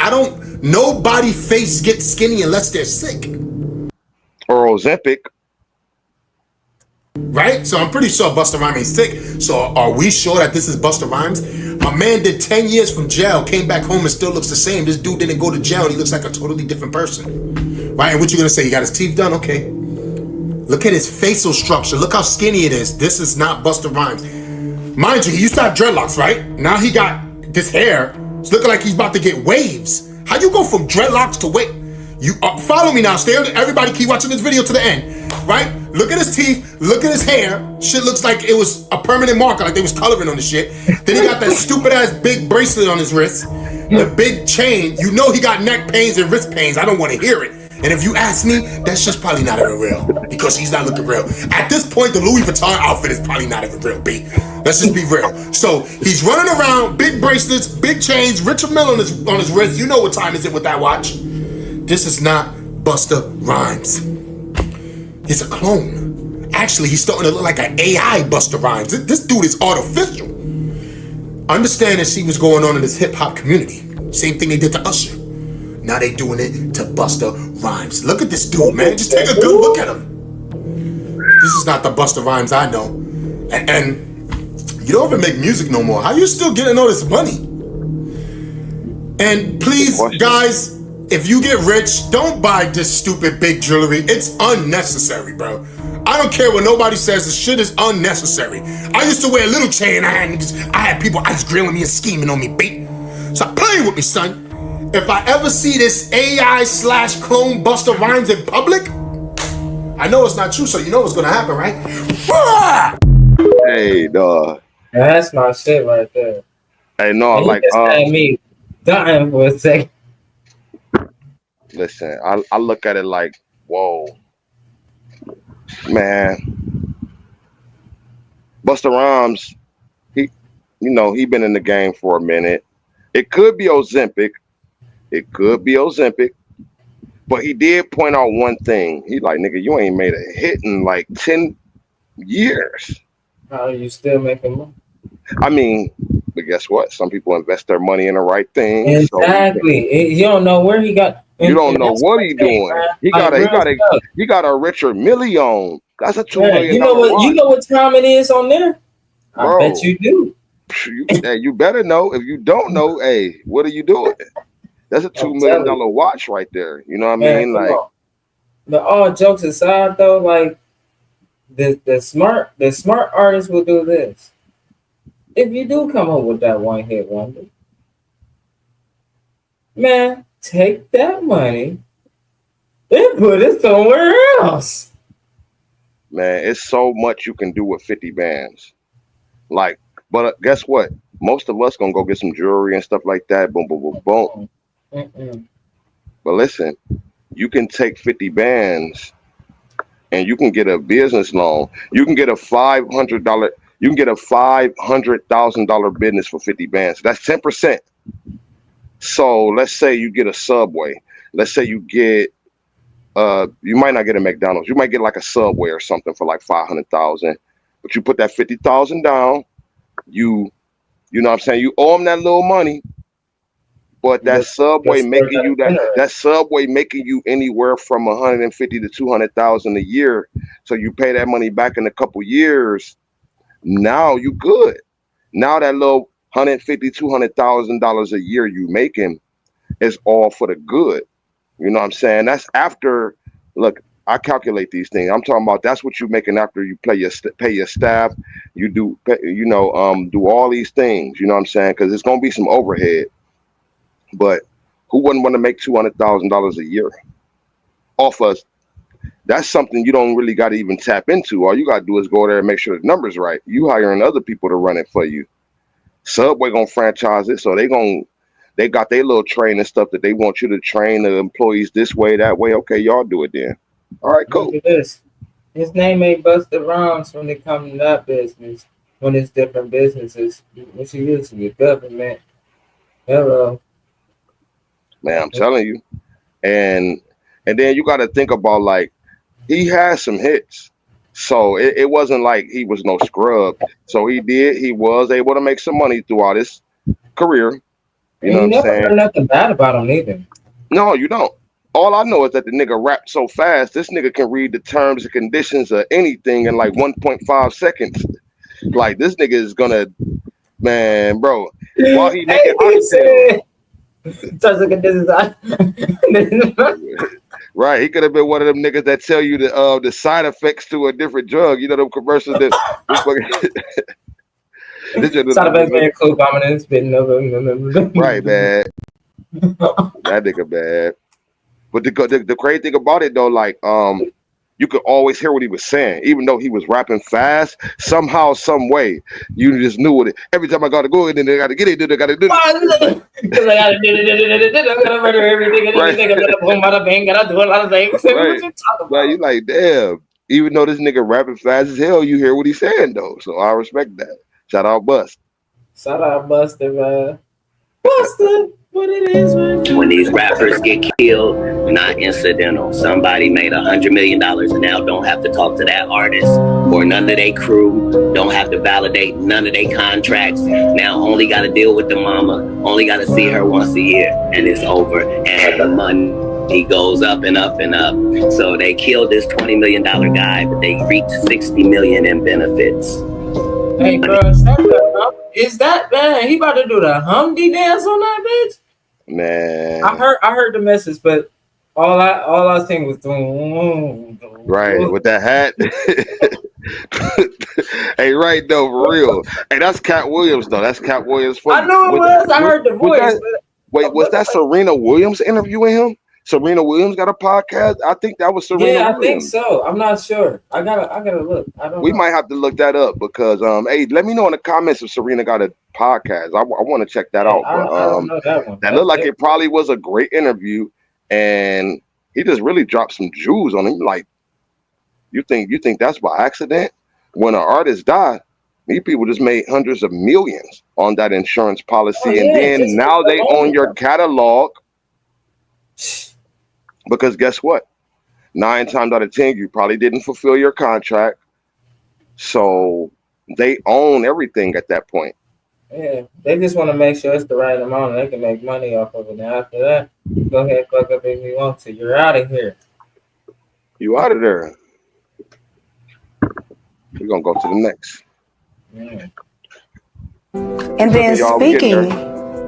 Nobody face gets skinny unless they're sick. Or Ozempic. Right? So I'm pretty sure Busta Rhymes ain't sick. So are we sure that this is Busta Rhymes? My man did 10 years from jail, came back home and still looks the same. This dude didn't go to jail and he looks like a totally different person. Right? And what you gonna say? He got his teeth done? Okay. Look at his facial structure. Look how skinny it is. This is not Busta Rhymes. Mind you, he used to have dreadlocks, right? Now he got this hair. It's looking like he's about to get waves. How you go from dreadlocks to wave? You follow me now. Stay on. Everybody keep watching this video to the end. Right? Look at his teeth. Look at his hair. Shit looks like it was a permanent marker, like they was coloring on the shit. Then he got that stupid ass big bracelet on his wrist. The big chain. You know he got neck pains and wrist pains. I don't want to hear it. And if you ask me, that's just probably not even real. Because he's not looking real. At this point, the Louis Vuitton outfit is probably not even real, B. Let's just be real. So he's running around, big bracelets, big chains, Richard Mille on his wrist. You know what time is it with that watch. This is not Busta Rhymes. He's a clone. Actually, he's starting to look like an AI Busta Rhymes. This dude is artificial. Understand and see what's going on in this hip-hop community. Same thing they did to Usher. Now they doing it to Busta Rhymes. Look at this dude, man. Just take a good look at him. This is not the Busta Rhymes I know. And you don't even make music no more. How you still getting all this money? And please, guys, if you get rich, don't buy this stupid big jewelry. It's unnecessary, bro. I don't care what nobody says. The shit is unnecessary. I used to wear a little chain. I had people ice grilling me and scheming on me, beat. Stop playing with me, son. If I ever see this AI/clone Busta Rhymes in public, I know it's not true, so you know what's gonna happen, right? Hey, dog. That's my shit right there. Hey, no, and like, me dying for a second. Listen, I look at it like, whoa, man. Busta Rhymes, he been in the game for a minute. It could be Ozempic. But he did point out one thing. He like, nigga, you ain't made a hit in like 10 years. How are you still making money? I mean, but guess what? Some people invest their money in the right thing. Exactly. So you don't know where he got. You don't know what he doing. He got a Richard Mille. That's a $2 million. You know what time it is on there? Bro, I bet you do. You better know. If you don't know, hey, what are you doing? That's a $2 million watch right there. You know what I mean? Like, but all jokes aside, though, like the smart artists will do this. If you do come up with that one hit wonder, man, take that money and put it somewhere else. Man, it's so much you can do with 50 bands. Like, but guess what? Most of us gonna go get some jewelry and stuff like that. Boom, boom, boom, boom. But listen, you can take 50 bands and you can get a business loan. You can get a $500. You can get a $500,000 business for 50 bands. That's 10%. So let's say you get a Subway. Let's say you get, you might not get a McDonald's. You might get like a Subway or something for like 500,000. But you put that 50,000 down. You know what I'm saying? You owe them that little money. But that Subway making you that Subway making you anywhere from 150 to 200,000 a year. So you pay that money back in a couple years. Now you good. Now that little $150,000, $200,000 a year you making is all for the good. You know what I'm saying? That's after. Look, I calculate these things. I'm talking about that's what you're making after you pay your staff. You do, do all these things. You know what I'm saying? Because it's gonna be some overhead. But who wouldn't want to make $200,000 a year off us? That's something you don't really got to even tap into. All you got to do is go there and make sure the numbers right. You hiring other people to run it for you. Subway gonna franchise it, so they got their little training stuff that they want you to train the employees this way, that way. Okay, y'all do it then. All right, cool. Look at this. His name ain't Busta Rhymes when it comes to that business. When it's different businesses, what you use your government. Hello. Man, I'm telling you. And then you got to think about, like, he has some hits. So it wasn't like he was no scrub. So he was able to make some money throughout his career. You know what I'm never saying? heard nothing bad about him either. No, you don't. All I know is that the nigga rapped so fast, this nigga can read the terms and conditions of anything in like 1.5 seconds. Like, this nigga is gonna, man, bro, while he making oxtail. Right, he could have been one of them niggas that tell you the side effects to a different drug. You know them commercials that side effects may include vomiting, spitting over. Right, man. That nigga bad. But the crazy thing about it though, like you could always hear what he was saying, even though he was rapping fast. Somehow, some way, you just knew it. Every time I gotta go in, then they gotta get it, then I gotta do it. Because I gotta do it. I'm gonna murder everything and everything. I'm gonna boom, bada bang. Gotta do a lot of things. What you talking about? Right, you like, damn. Even though this nigga rapping fast as hell, you hear what he's saying though. So I respect that. Shout out Bust. Shout out Buster, man. Buster, what it is, man. When these rappers get killed, not incidental. Somebody made $100 million and now don't have to talk to that artist or none of their crew, don't have to validate none of their contracts. Now only got to deal with the mama, only got to see her once a year, and it's over. And the money goes up and up and up. So they killed this $20 million guy, but they reaped $60 million in benefits. Hey, bro, is that, man? He about to do the Humdy dance on that bitch? Man, I heard the message, but all I seen was right with that hat. Hey, right though, for real. Hey, that's Cat Williams though. That's Cat Williams. I knew it was. I heard the voice. Was that Serena Williams interviewing him? Serena Williams got a podcast. I think that was Serena. Yeah, I Williams. think so. I'm not sure. I gotta look. I don't. We might have to look that up because hey, let me know in the comments if Serena got a podcast. I want to check that out. I don't know that one. That looked like it probably was a great interview, and he just really dropped some jewels on him. Like, you think that's by accident? When an artist died, these people just made hundreds of millions on that insurance policy, and then now they own your catalog. Because guess what? 9 times out of 10, you probably didn't fulfill your contract. So they own everything at that point. Yeah, they just want to make sure it's the right amount and they can make money off of it. And after that, go ahead, fuck up if you want to. You're out of here. You out of there. We're going to go to the next. Yeah. And then speaking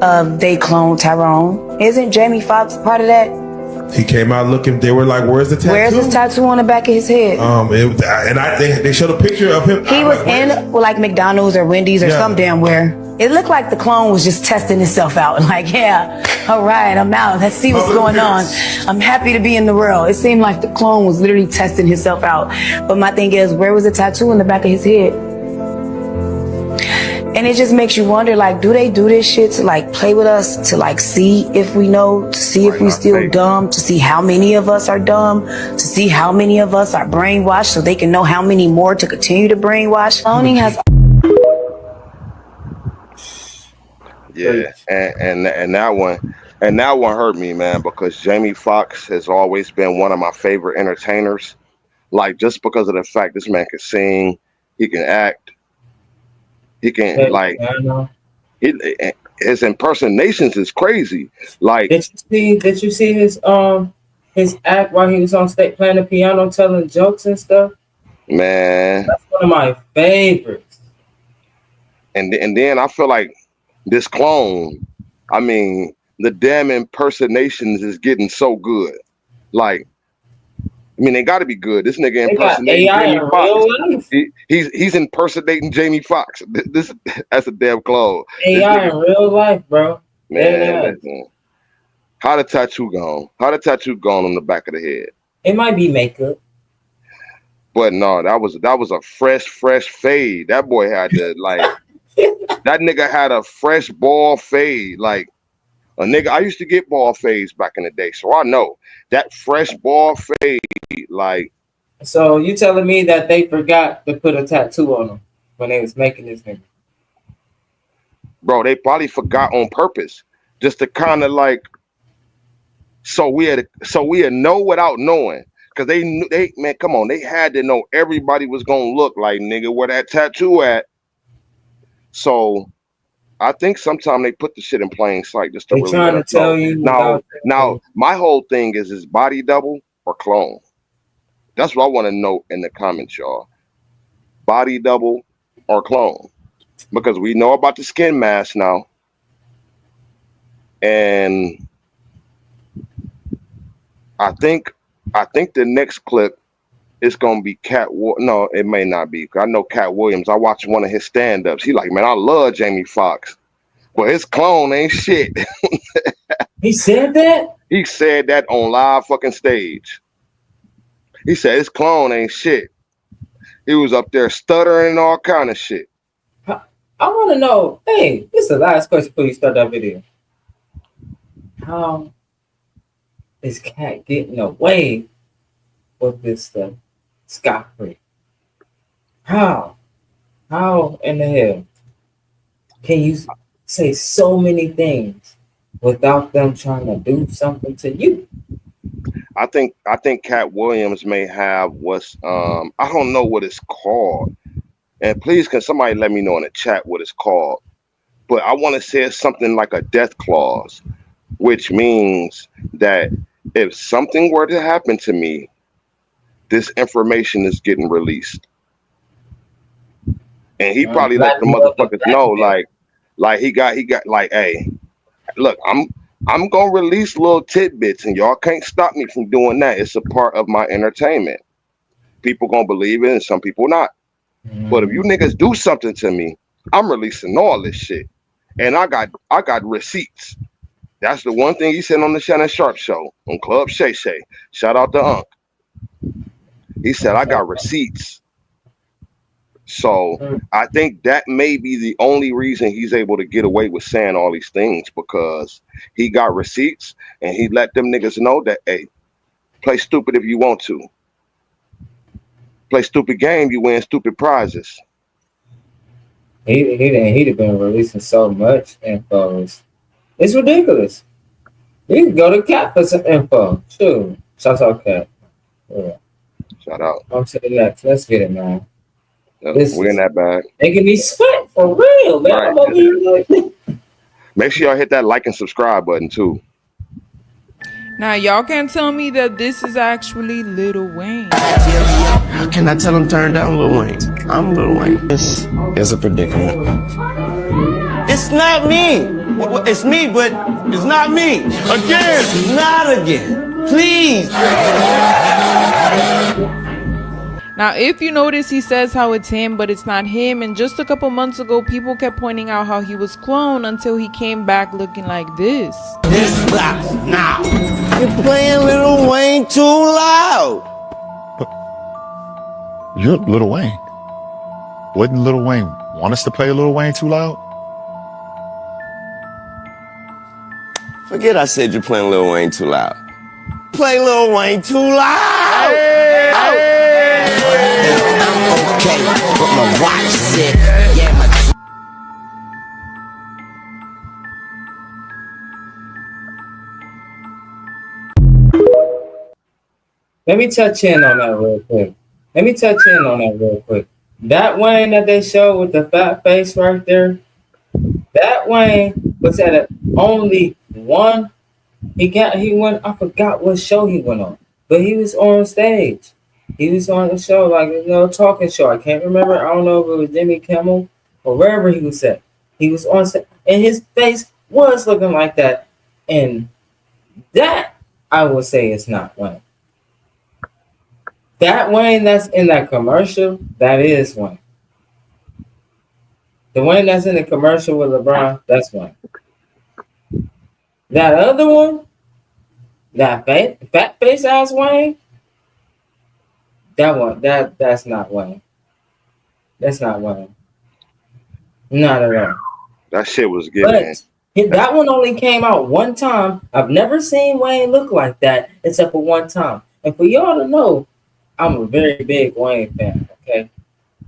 of they clone Tyrone, isn't Jamie Foxx part of that? He came out looking. They were like, "Where's the tattoo? Where's his tattoo on the back of his head?" They showed a picture of him. He was in like McDonald's or Wendy's or some damn where. It looked like the clone was just testing himself out. Like, yeah, all right, I'm out. Let's see what's going on. I'm happy to be in the world. It seemed like the clone was literally testing himself out. But my thing is, where was the tattoo on the back of his head? And it just makes you wonder, like, do they do this shit to like play with us, to like see if we know, to see if we still dumb, to see how many of us are dumb, to see how many of us are brainwashed so they can know how many more to continue to brainwash. Cloning has... Yeah, and that one hurt me, man, because Jamie Foxx has always been one of my favorite entertainers. Like, just because of the fact this man can sing, he can act, he can his impersonations is crazy. Like, did you see his act while he was on stage playing the piano, telling jokes and stuff? Man, that's one of my favorites. And then I feel like this clone, I mean, the damn impersonations is getting so good. Like, mean, they got to be good. This nigga They got impersonating AI Jamie in Foxx. real life. He's impersonating Jamie Foxx. That's a damn clone. This AI nigga, in real life, bro. man, listen. How the tattoo gone? How the tattoo gone on the back of the head? It might be makeup. But no, that was a fresh fade. That boy had to like that nigga had a fresh ball fade. Like a nigga, I used to get ball fades back in the day, so I know that fresh ball fade. Like, So you telling me that they forgot to put a tattoo on him when they was making this nigga? bro, they probably forgot on purpose, just to kind of like, so we had know without knowing. Cause man, come on, they had to know everybody was gonna look like nigga where that tattoo at. So I think sometimes they put the shit in plain sight just to They really trying let to us know. tell you Now, my whole thing is body double or clone? That's what I want to know in the comments, y'all. Body double or clone? Because we know about the skin mask now, and I think the next clip is gonna be No, it may not be. I know Cat Williams. I watched one of his stand-ups. He like, man, I love Jamie Foxx, but his clone ain't shit. He said that? He said that on live fucking stage. He said his clone ain't shit. He was up there stuttering and all kind of shit. I want to know. Hey, this is the last question before you start that video. How is Cat getting away with this stuff scot-free? How in the hell can you say so many things without them trying to do something to you? I think Cat Williams may have what's I don't know what it's called. And please can somebody let me know in the chat what it's called. But I want to say it's something like a death clause, which means that if something were to happen to me, this information is getting released. And he probably let the motherfuckers know, like he got like, hey, look, I'm gonna release little tidbits, and y'all can't stop me from doing that. It's a part of my entertainment. People gonna believe it, and some people not. But if you niggas do something to me, I'm releasing all this shit, and I got receipts. That's the one thing he said on the Shannon Sharp show on Club Shay Shay. Shout out to Unc. He said I got receipts. So I think that may be the only reason he's able to get away with saying all these things, because he got receipts and he let them niggas know that, hey, play stupid if you want to. Play stupid game, you win stupid prizes. He'd have been releasing so much info. It's ridiculous. We can go to Cat for some info. Sure. Shout out Cat. Yeah. Shout out. On to the next. Let's get it, man. We're in that bag. Making me sweat for real, man. Right. I'm over here like, make sure y'all hit that like and subscribe button too. Now y'all can't tell me that this is actually Lil Wayne. How can I tell him turn down Lil Wayne? I'm Lil Wayne. This is a predicament. It's not me. It's me, but it's not me. Again. Not again. Please. Now, if you notice, he says how it's him, but it's not him. And just a couple months ago, people kept pointing out how he was cloned until he came back looking like this. This stops now. You're playing Lil Wayne too loud. You're Lil Wayne. Wouldn't Lil Wayne want us to play Lil Wayne too loud? Forget I said you're playing Lil Wayne too loud. Play Lil Wayne too loud. Hey. I'm okay, but my watch said, yeah, my... let me touch in on that real quick. That Wayne that they showed with the fat face right there, that Wayne was at only one. He went. I forgot what show he went on, but he was on stage. He was on the show, like talking show. I can't remember. I don't know if it was Jimmy Kimmel or wherever he was at. He was on stage, and his face was looking like that. And that I will say is not Wayne. That Wayne that's in that commercial, that is Wayne. The Wayne that's in the commercial with LeBron, that's Wayne. That other one, that fat face ass Wayne, that's not Wayne. That's not Wayne. Not at all. That shit was good, But that one only came out one time. I've never seen Wayne look like that except for one time. And for y'all to know, I'm a very big Wayne fan, okay?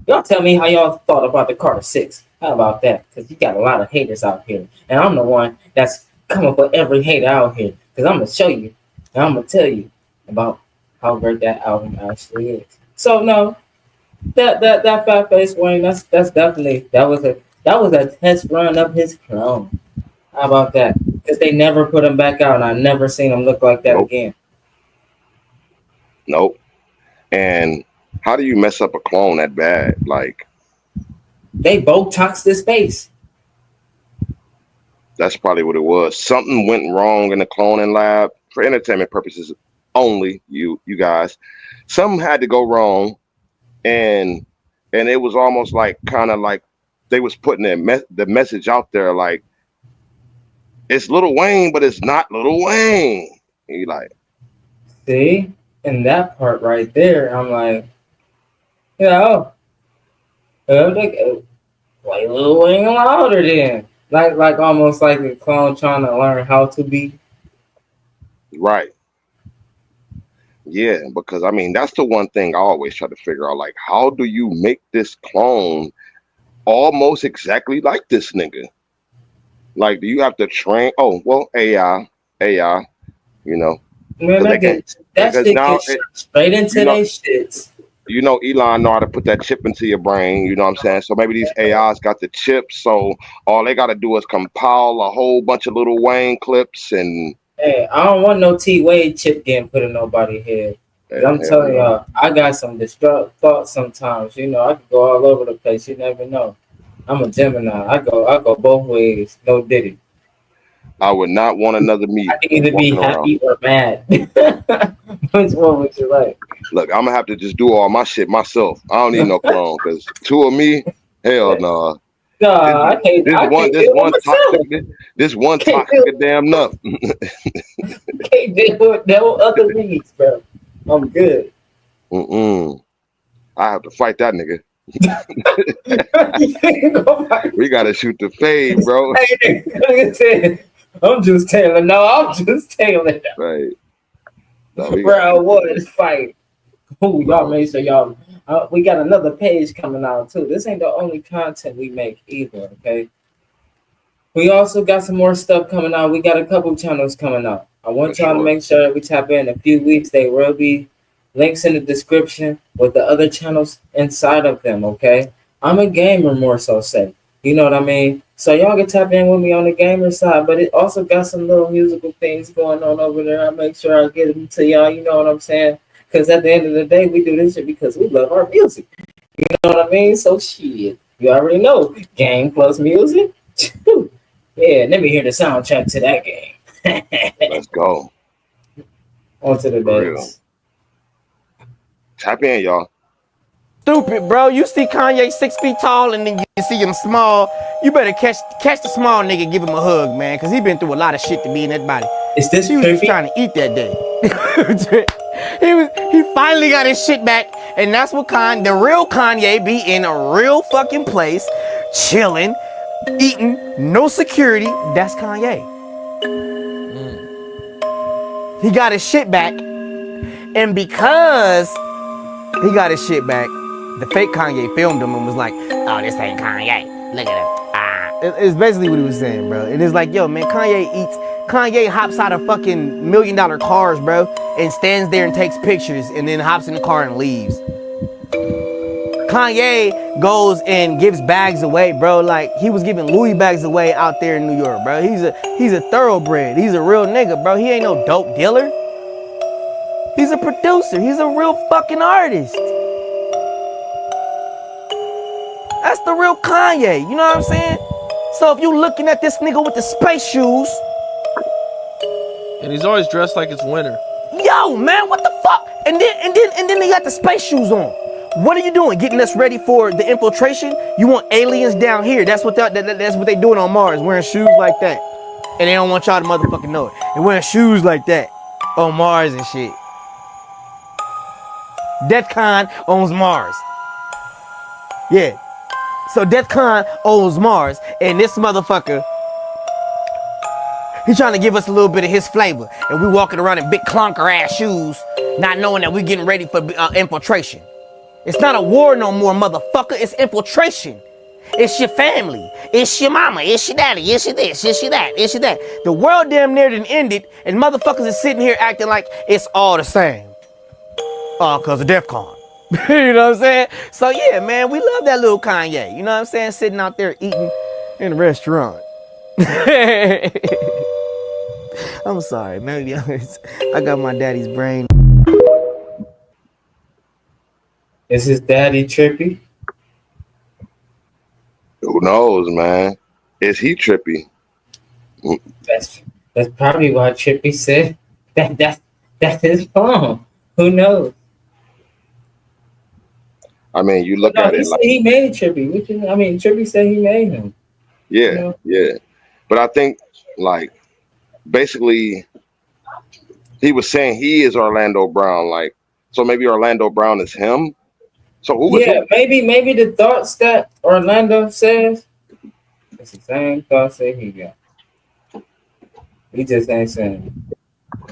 Y'all tell me how y'all thought about the Carter 6. How about that? Because you got a lot of haters out here. And I'm the one that's coming for every hater out here. Because I'm going to show you and I'm going to tell you about how great that album actually is. So, no, that fat face Wayne, that's definitely, that was a test run of his clone. How about that? Because they never put him back out and I never seen him look like that again. Nope. And how do you mess up a clone that bad? Like, they both toxed the space. That's probably what it was. Something went wrong in the cloning lab for entertainment purposes only. You guys, something had to go wrong, and it was almost like kind of like they was putting the message out there like it's Lil Wayne, but it's not Lil Wayne. And you like, see, and that part right there, I'm like, you know, play Lil Wayne louder then. Like almost like a clone trying to learn how to be. Right. Yeah, because I mean that's the one thing I always try to figure out. Like, how do you make this clone almost exactly like this nigga? Like, do you have to train? Oh, well, AI, you know. Man, that shit gets straight into their shits. You know, Elon know how to put that chip into your brain. You know what I'm saying? So maybe these AIs got the chips. So all they got to do is compile a whole bunch of Lil Wayne clips and. Hey, I don't want no T Wade chip getting put in nobody's head. I'm telling y'all, I got some destructive thoughts sometimes. You know, I can go all over the place. You never know. I'm a Gemini. I go both ways. No diddy. I would not want another me. I can either be happy or mad. Which one would you like? Look, I'm gonna have to just do all my shit myself. I don't need no clone because two of me, hell no. Nah, I can't. This one toxic damn enough. Can't deal with no other needs, bro. I'm good. I have to fight that nigga. We gotta shoot the fade, bro. I'm just telling. Right. No, bro, what is fight? Oh, y'all make sure y'all. We got another page coming out too. This ain't the only content we make either. Okay. We also got some more stuff coming out. We got a couple channels coming out. I want y'all to make sure that we tap in a few weeks. They will be links in the description with the other channels inside of them. Okay. I'm a gamer more so say. You know what I mean? So y'all can tap in with me on the gamer side, but it also got some little musical things going on over there. I make sure I get them to y'all. You know what I'm saying? Because at the end of the day, we do this shit because we love our music. You know what I mean? So shit, you already know. Game plus music. Yeah, let me hear the soundtrack to that game. Let's go. On to the next. Tap in, y'all. Stupid, bro. You see Kanye 6 feet tall and then you see him small. You better catch the small nigga and give him a hug, man, because he been through a lot of shit to be in that body. Is this he was just trying to eat that day. he finally got his shit back, and that's what the real Kanye be in a real fucking place, chilling, eating, no security. That's Kanye. He got his shit back, and because he got his shit back, the fake Kanye filmed him and was like, "Oh, this ain't Kanye. Look at him." It's basically what he was saying, bro. It is like, yo, man, Kanye hops out of fucking $1 million cars, bro, and stands there and takes pictures and then hops in the car and leaves. Kanye goes and gives bags away, bro. Like, he was giving Louis bags away out there in New York, bro. He's a thoroughbred. He's a real nigga, bro. He ain't no dope dealer. He's a producer. He's a real fucking artist. That's the real Kanye, you know what I'm saying? So if you looking at this nigga with the space shoes. And he's always dressed like it's winter. Yo, man, what the fuck? And then they got the space shoes on. What are you doing? Getting us ready for the infiltration? You want aliens down here? That's what they doing on Mars, wearing shoes like that. And they don't want y'all to motherfucking know it. They're wearing shoes like that on Mars and shit. DEFCON owns Mars. Yeah. So DEFCON owns Mars, and this motherfucker, he's trying to give us a little bit of his flavor, and we walking around in big clunker ass shoes, not knowing that we getting ready for infiltration. It's not a war no more, motherfucker. It's infiltration. It's your family. It's your mama. It's your daddy. It's your this. It's your that. It's your that. The world damn near done ended, and motherfuckers is sitting here acting like it's all the same. Cause of DEFCON. You know what I'm saying? So yeah, man, we love that little Kanye. You know what I'm saying? Sitting out there eating in a restaurant. I'm sorry, maybe I got my daddy's brain. Is his daddy trippy? Who knows, man? Is he trippy? That's probably why Trippy said that's his phone. Who knows? I mean, you look at it like he made Trippy. Trippy said he made him. Yeah, You know? yeah. But I think, like, basically, he was saying he is Orlando Brown. Like, so maybe Orlando Brown is him. So who is it? Maybe the thoughts that Orlando says, it's the same thoughts that he got. He just ain't saying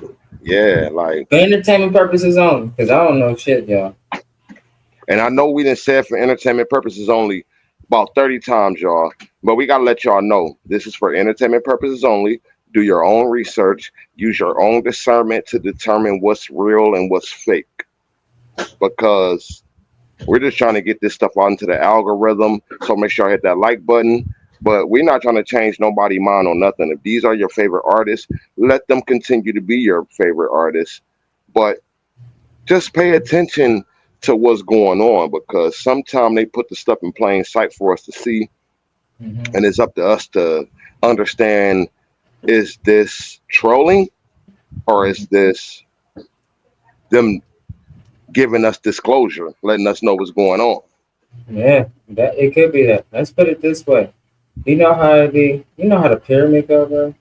it. Yeah, like for entertainment purposes only, because I don't know shit, y'all. And I know we didn't say it for entertainment purposes only about 30 times, y'all. But we got to let y'all know this is for entertainment purposes only. Do your own research. Use your own discernment to determine what's real and what's fake. Because we're just trying to get this stuff onto the algorithm. So make sure I hit that like button. But we're not trying to change nobody's mind on nothing. If these are your favorite artists, let them continue to be your favorite artists. But just pay attention to what's going on, because sometimes they put the stuff in plain sight for us to see. Mm-hmm. And it's up to us to understand, is this trolling or is this them giving us disclosure, letting us know what's going on? Yeah, that it could be that. Let's put it this way. You know how the pyramid go, bro?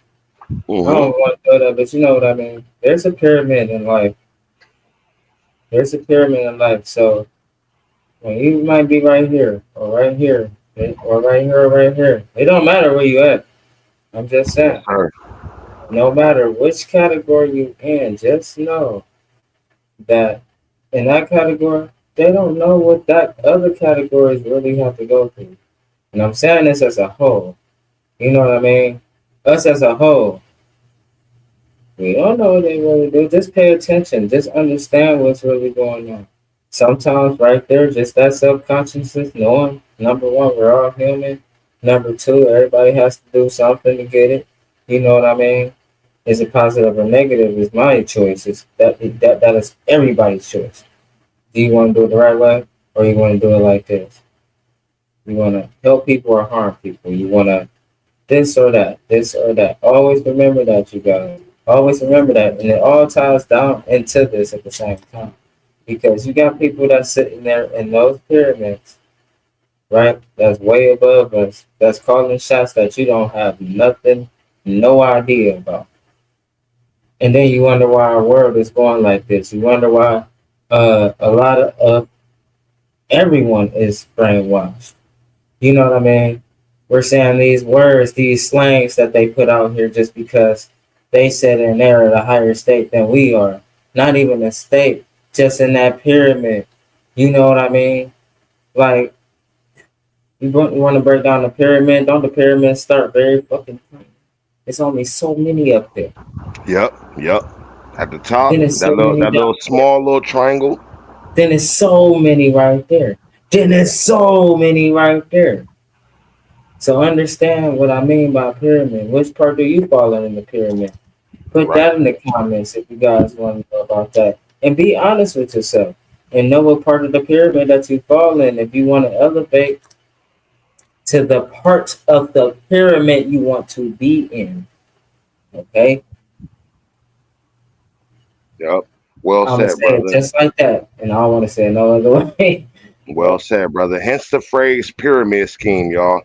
Mm-hmm. I don't want to go there, but you know what I mean. There's a pyramid in life. There's a pyramid in life. So when you might be right here or right here or right here or right here, it don't matter where you at. I'm just saying. Sure. No matter which category you in, just know that in that category, they don't know what that other categories really have to go through. And I'm saying this as a whole. You know what I mean? Us as a whole. We don't know what they really do. Just pay attention. Just understand what's really going on. Sometimes right there, just that self-consciousness, knowing, number one, we're all human. Number two, everybody has to do something to get it. You know what I mean? Is it positive or negative? Is my choice. That is everybody's choice. Do you want to do it the right way, or you want to do it like this? You want to help people or harm people? You want to this or that, this or that. Always remember that, you guys. Always remember that. And it all ties down into this at the same time. Because you got people that's sitting there in those pyramids, right? That's way above us. That's calling shots that you don't have nothing, no idea about. And then you wonder why our world is going like this. You wonder why a lot of everyone is brainwashed. You know what I mean? We're saying these words, these slangs that they put out here just because they said they're at a higher state than we are. Not even a state, just in that pyramid. You know what I mean? Like, you want to break down the pyramid? Don't the pyramids start very fucking tiny? It's only so many up there. Yep. At the top, that little small little triangle. Then there's so many right there. So understand what I mean by pyramid. Which part do you fall in the pyramid? Put that in the comments if you guys want to know about that. And be honest with yourself. And know what part of the pyramid that you fall in. If you want to elevate to the part of the pyramid you want to be in. Okay? Yep. Well I'm gonna said, say it brother. just like that, and I don't want to say it no other way. Well said, brother. Hence the phrase pyramid scheme, y'all.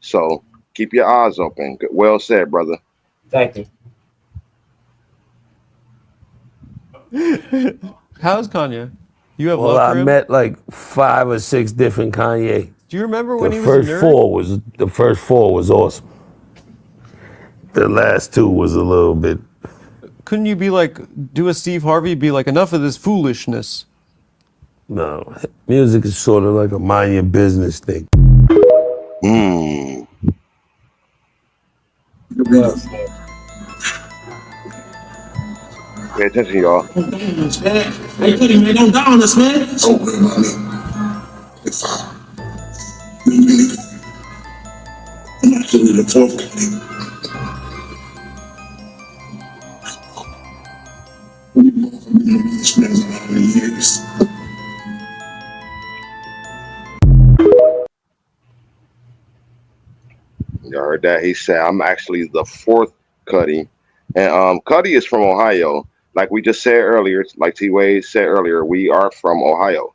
So keep your eyes open. Well said, brother. Thank you. How's Kanye? You have Well, love I for him? met like 5 or 6 different Kanye. Do you remember The when he was a first nerd? the first 4 was awesome. The last 2 was a little bit. Couldn't you be like, do a Steve Harvey, be like, enough of this foolishness? No, music is sort of like a mind your business thing. Pay attention, y'all. Hey, Cuddy, man, don't down us, man. Don't worry about me. If I'm actually the fourth Cuddy. We've both been in this man a lot of years. Y'all heard that? He said, I'm actually the 4th Cuddy. And Cuddy is from Ohio. Like we just said earlier, like T-Wade said earlier, we are from Ohio.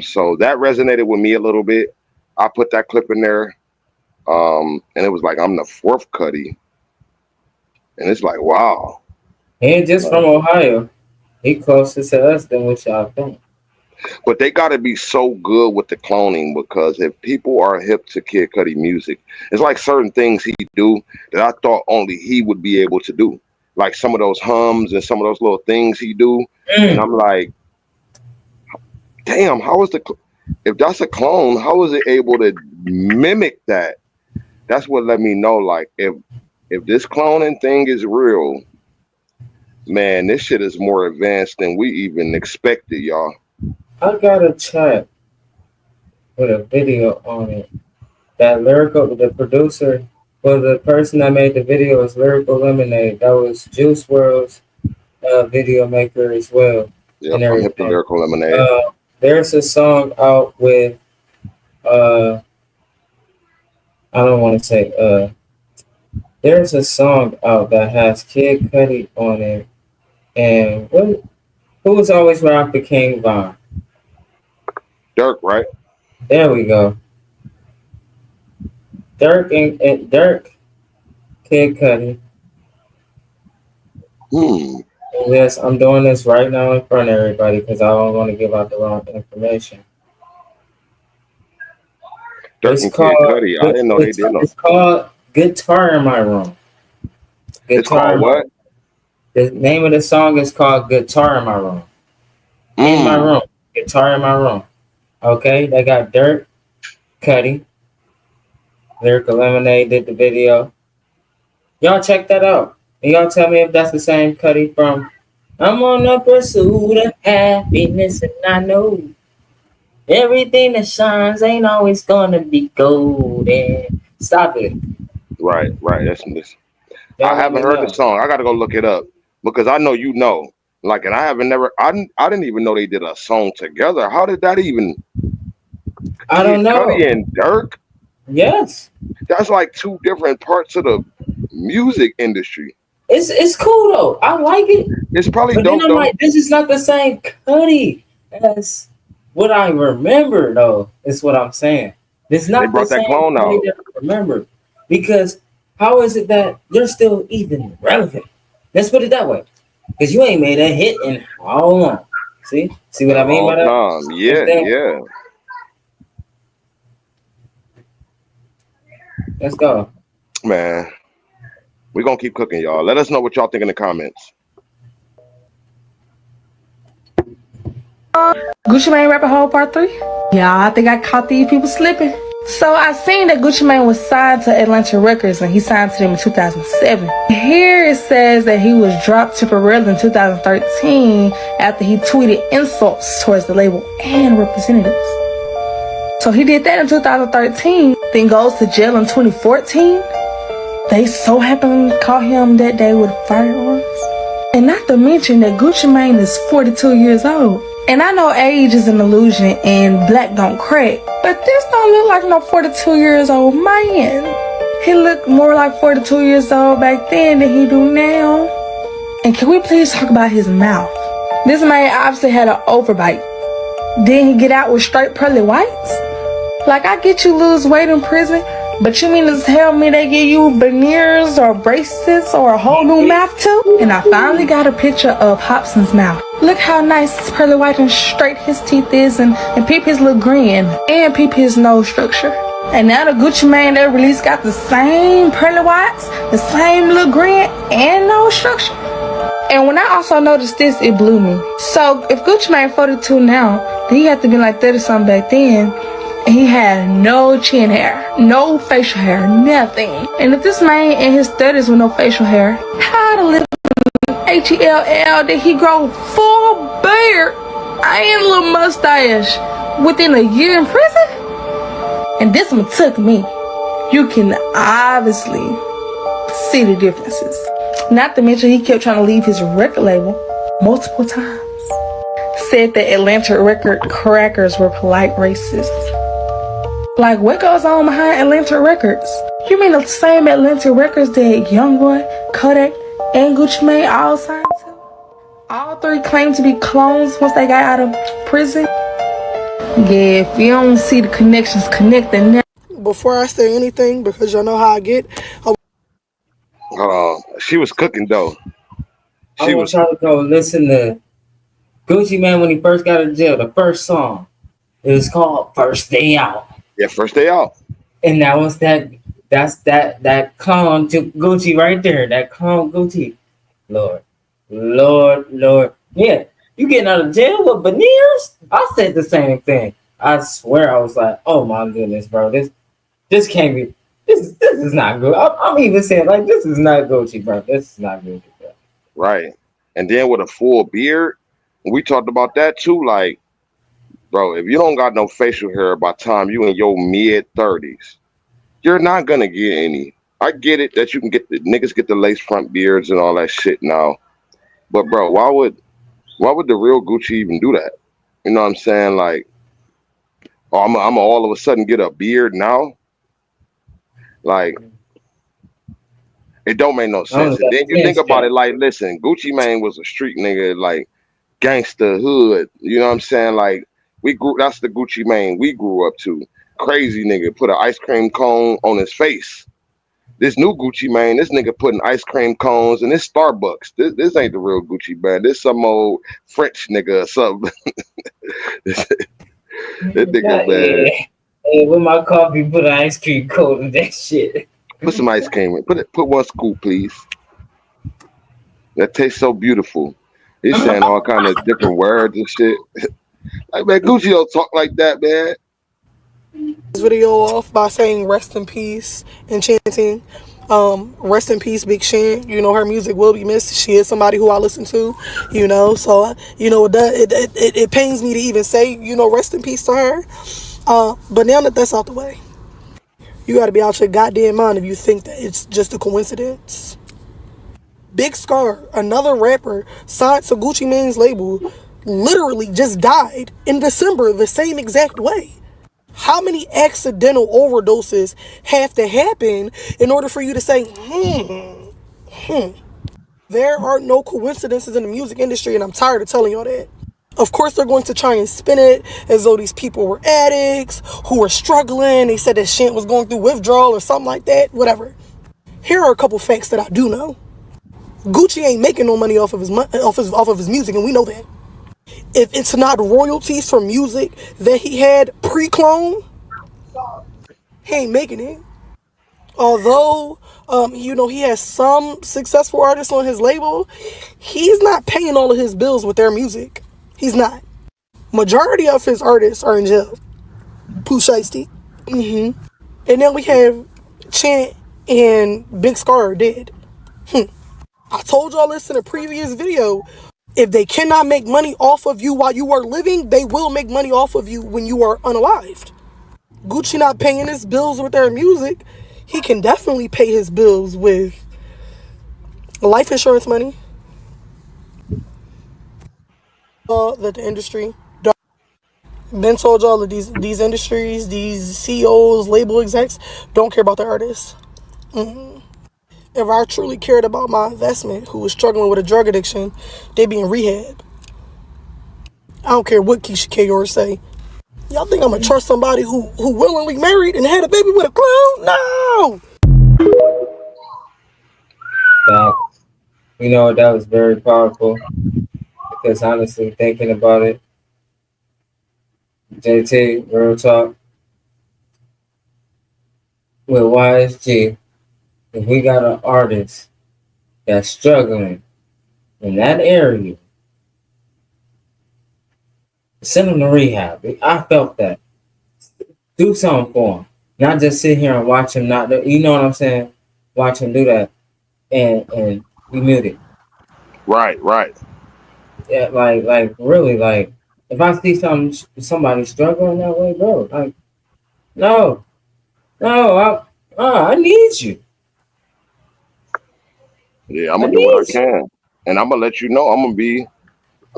So that resonated with me a little bit. I put that clip in there. And it was like, I'm the 4th Cuddy. And it's like, wow. He ain't just from Ohio. He closer to us than what y'all think. But they got to be so good with the cloning, because if people are hip to Kid Cudi music, it's like certain things he do that I thought only he would be able to do. Like some of those hums and some of those little things he do. And I'm like, damn, how is if that's a clone, how is it able to mimic that? That's what let me know, like, if this cloning thing is real, man, this shit is more advanced than we even expected, y'all. I got a chat with a video on it. That lyrical, the producer, well, the person that made the video is Lyrical Lemonade. That was Juice WRLD's video maker as well. Yep, I'm hip to Lyrical Lemonade. There's a song out with, I don't want to say, there's a song out that has Kid Cudi on it. And who was always around for King Von? Dirk, right? There we go. Dirk and Dirk, Kid Cudi. Yes, I'm doing this right now in front of everybody because I don't want to give out the wrong information. Dirk and Kid Cudi. I didn't know they did no. It's called Guitar in My Room. It's called what? The name of the song is called Guitar in My Room. In my room. Guitar in My Room. Okay, they got Dirk, Cudi, Lyrical Lemonade did the video. Y'all check that out. And y'all tell me if that's the same Cudi from I'm on the pursuit of happiness, and I know everything that shines ain't always gonna be golden. Stop it. Right. That's this. I haven't heard the song. I gotta go look it up because I know you know. Like, and I didn't even know they did a song together. How did that even? I don't know. Cudi and Dirk. Yes. That's like 2 different parts of the music industry. It's cool though. I like it. It's probably but dope then I'm like, this is not the same Cudi as what I remember though. Is what I'm saying. It's not They brought the that same clone Cudi out. that I remember. Because how is it that you're still even relevant? Let's put it that way. Because you ain't made a hit in how long? See what I mean by that? Yeah. Let's go. Man, we're gonna keep cooking, y'all. Let us know what y'all think in the comments. Gucci Mane Rabbit Hole Part 3? Yeah, I think I caught these people slipping. So I seen that Gucci Mane was signed to Atlantic Records and he signed to them in 2007. Here it says that he was dropped temporarily in 2013 after he tweeted insults towards the label and representatives. So he did that in 2013, then goes to jail in 2014. They so happened to caught him that day with firearms. And not to mention that Gucci Mane is 42 years old. And I know age is an illusion and black don't crack, but this don't look like no 42 years old man. He looked more like 42 years old back then than he do now. And can we please talk about his mouth? This man obviously had an overbite. Then he get out with straight pearly whites? Like, I get you lose weight in prison, but you mean to tell me they give you veneers or braces or a whole new mouth too? And I finally got a picture of Hobson's mouth. Look how nice pearly white and straight his teeth is, and peep his little grin, and peep his nose structure. And now the Gucci Mane they released got the same pearly whites, the same little grin, and nose structure. And when I also noticed this, it blew me. So if Gucci Mane 42 now, then he had to be like 30 something back then. And he had no chin hair, no facial hair, nothing. And if this man in his 30s with no facial hair, how the little HELL did he grow full beard and a little mustache within a year in prison? And this one took me. You can obviously see the differences. Not to mention he kept trying to leave his record label multiple times. Said that Atlanta record crackers were polite racists. Like, what goes on behind Atlanta Records? You mean the same Atlanta Records that Youngboy, Kodak, and Gucci Mane all signed to? All three claimed to be clones once they got out of prison? Yeah, if you don't see the connections connecting now. Before I say anything, because y'all know how I get. She was cooking though. I want y'all to go listen to Gucci Mane when he first got out of jail. The first song, it was called "First Day Out." Yeah, First Day Out. And that was that clone to Gucci right there. That clone Gucci. Lord. Yeah, you getting out of jail with veneers? I said the same thing. I swear I was like, oh my goodness, bro. This can't be. This is not good. I'm even saying like this is not Gucci, bro. This is not Gucci, bro. Right. And then with a full beard, we talked about that too. Like, bro, if you don't got no facial hair by the time you in your mid-30s, you're not gonna get any. I get it that you can get the niggas get the lace front beards and all that shit now. But bro, why would the real Gucci even do that? You know what I'm saying? Like, oh, I'm all of a sudden get a beard now? Like, it don't make no sense. And then you think about it like, listen, Gucci Mane was a street nigga, like gangster hood. You know what I'm saying? Like, that's the Gucci Mane we grew up to. Crazy nigga put an ice cream cone on his face. This new Gucci Mane, this nigga putting ice cream cones in his Starbucks. This ain't the real Gucci, man. This some old French nigga or something. This nigga, man. Hey, with my coffee, put an ice cream cone in that shit. Put some ice cream in. Put one scoop, please. That tastes so beautiful. He's saying all kind of different words and shit. Like, man, Gucci don't talk like that, man. This video off by saying rest in peace and chanting rest in peace Big Shan. You know, her music will be missed. She is somebody who I listen to, you know, so you know it pains me to even say, you know, rest in peace to her. But now that that's out the way, you got to be out your goddamn mind if you think that it's just a coincidence. Big Scar, another rapper signed to Gucci Mane's label, literally just died in December the same exact way. How many accidental overdoses have to happen in order for you to say, There are no coincidences in the music industry, and I'm tired of telling y'all that. Of course, they're going to try and spin it as though these people were addicts who were struggling. They said that Shant was going through withdrawal or something like that, whatever. Here are a couple facts that I do know. Gucci ain't making no money off of his music, and we know that. If it's not royalties for music that he had pre-clone, he ain't making it. Although, you know, he has some successful artists on his label, he's not paying all of his bills with their music. He's not. Majority of his artists are in jail. Pooh Shiesty. And then we have Chant and Big Scar dead. I told y'all this in a previous video. If they cannot make money off of you while you are living, they will make money off of you when you are unalived. Gucci not paying his bills with their music. He can definitely pay his bills with life insurance money. That the industry. Ben told y'all that these industries, these CEOs, label execs, don't care about their artists. If I truly cared about my investment, who was struggling with a drug addiction, they'd be in rehab. I don't care what Keisha Kayor say. Y'all think I'm gonna trust somebody who willingly married and had a baby with a clown? No. That was very powerful because honestly, thinking about it, JT, real talk, with YSG, if we got an artist that's struggling in that area, send him to rehab. I felt that. Do something for him. Not just sit here and watch him not do, you know what I'm saying? Watch him do that and be muted. Right. Yeah, like really, like if I see somebody struggling that way, bro, like no, I need you. Yeah, I'm gonna do what I can, and I'm gonna let you know. I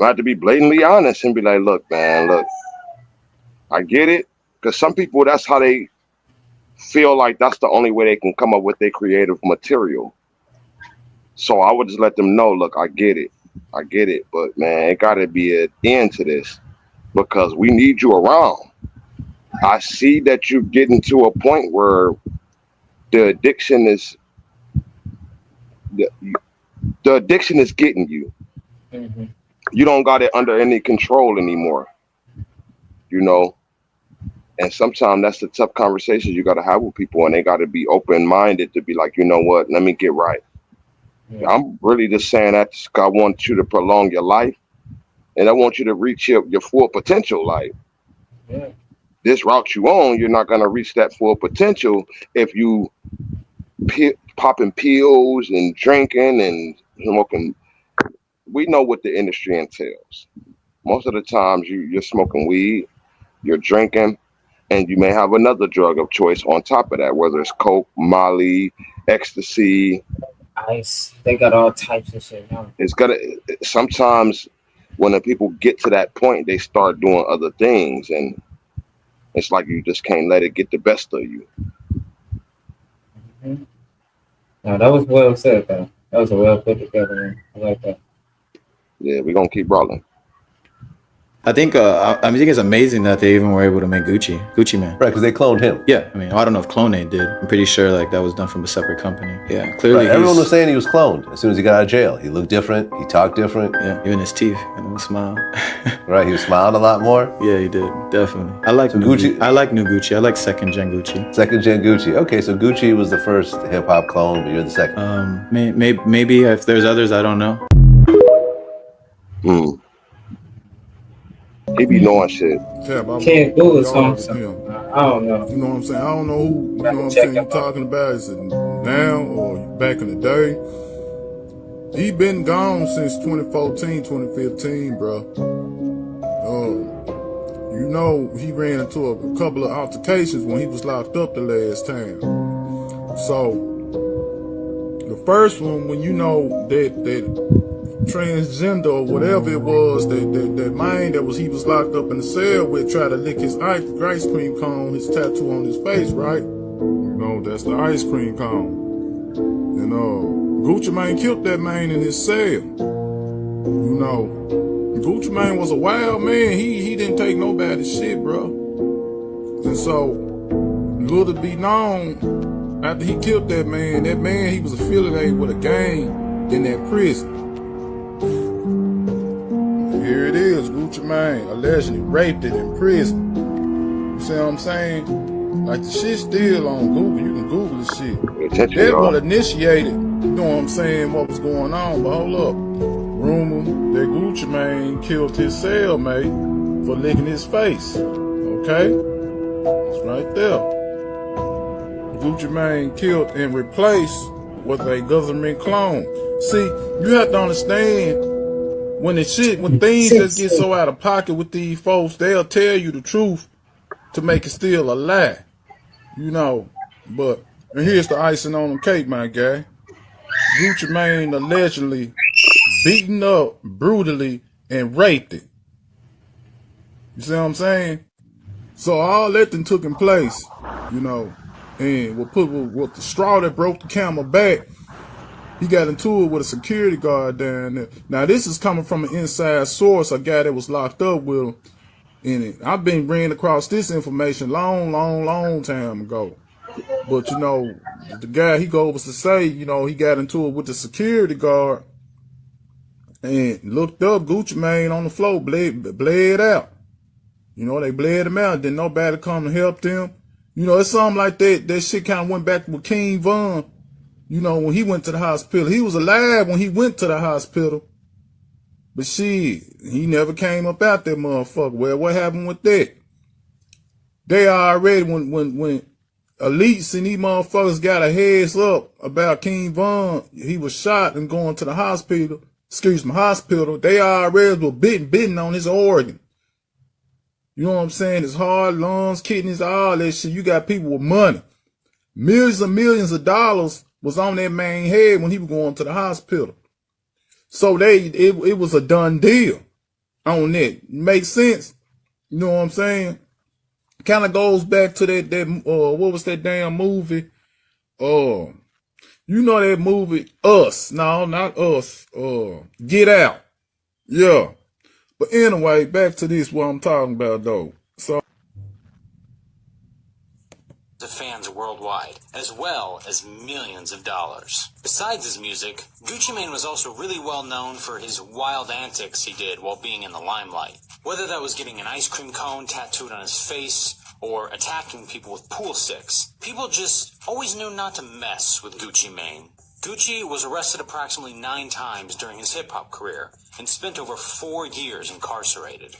have to be blatantly honest and be like, look, man, look, I get it, because some people, that's how they feel like that's the only way they can come up with their creative material. So I would just let them know, look, I get it, but man, it got to be an end to this because we need you around. I see that you're getting to a point where the addiction is the addiction is getting you. Mm-hmm. You don't got it under any control anymore, and sometimes that's the tough conversations you got to have with people, and they got to be open-minded to be like, you know what, let me get right. Yeah. I'm really just saying that I want you to prolong your life, and I want you to reach your full potential life. Yeah. This route you on, you're not going to reach that full potential if you popping pills and drinking and smoking. We know what the industry entails. Most of the times you're smoking weed, you're drinking, and you may have another drug of choice on top of that, whether it's coke, molly, ecstasy, ice. They got all types of shit. Huh? Sometimes when the people get to that point, they start doing other things, and it's like you just can't let it get the best of you. Mm-hmm. No, that was well said, though. That was a well put together one. I like that. Yeah, we're gonna keep rolling. I think it's amazing that they even were able to make Gucci Mane. Right, because they cloned him. Yeah, I mean, I don't know if CLONES did. I'm pretty sure like that was done from a separate company. Yeah, clearly. Right, everyone was saying he was cloned as soon as he got out of jail. He looked different. He talked different. Yeah, even his teeth and his smile. Right, he was smiling a lot more. Yeah, he did, definitely. I like Gucci. I like new Gucci. I like second gen Gucci. Second gen Gucci. Okay, so Gucci was the first hip hop clone, but you're the second. Maybe if there's others, I don't know. He be knowing shit. Can't do it, so I don't know. You know what I'm saying? I don't know who, you know what I'm saying, you're talking about. Is it now or back in the day? He been gone since 2014, 2015, bro. He ran into a couple of altercations when he was locked up the last time. So, the first one, when you know that transgender or whatever it was, that man he was locked up in the cell with, tried to lick his ice cream cone, his tattoo on his face, right? That's the ice cream cone. Gucci Mane killed that man in his cell. Gucci Mane was a wild man. He didn't take nobody's shit, bro. And so, little to be known, after he killed that man, he was affiliated with a gang in that prison. Here it is, Gucci Mane allegedly raped it in prison. You see what I'm saying? Like, the shit's still on Google. You can Google the shit. That's what initiated, you know what I'm saying, what was going on. But hold up. Rumor that Gucci Mane killed his cellmate for licking his face. Okay? It's right there. Gucci Mane killed and replaced with a government clone. See, you have to understand, when things just get so out of pocket with these folks, they'll tell you the truth to make it still a lie. But and here's the icing on the cake, my guy. Gucci Mane allegedly beaten up brutally and raped it. You see what I'm saying? So all that then took in place, and with the straw that broke the camel back, He got into it with a security guard down there. Now, this is coming from an inside source, a guy that was locked up with him in it. I've been ran across this information long time ago. But, you know, the guy, he goes to say, you know, he got into it with the security guard and looked up Gucci Mane on the floor, bled out. You know, they bled him out. Didn't nobody come and help them. You know, it's something like that. That shit kind of went back with King Von. You know, when he went to the hospital. He was alive when he went to the hospital. But shit, he never came up out that motherfucker. Well, what happened with that? They already, when elites and these motherfuckers got a heads up about King Von, he was shot and going to the hospital. They already were bidding on his organ. You know what I'm saying? His heart, lungs, kidneys, all that shit. You got people with money. Millions and millions of dollars was on that man's head when he was going to the hospital. So it was a done deal on that. Makes sense? You know what I'm saying? Kind of goes back to that what was that damn movie? You know that movie, Us. No, not Us. Get Out. Yeah. But anyway, back to this, what I'm talking about though. So to fans worldwide, as well as millions of dollars. Besides his music, Gucci Mane was also really well known for his wild antics he did while being in the limelight. Whether that was getting an ice cream cone tattooed on his face, or attacking people with pool sticks, people just always knew not to mess with Gucci Mane. Gucci was arrested approximately 9 times during his hip-hop career, and spent over 4 years incarcerated.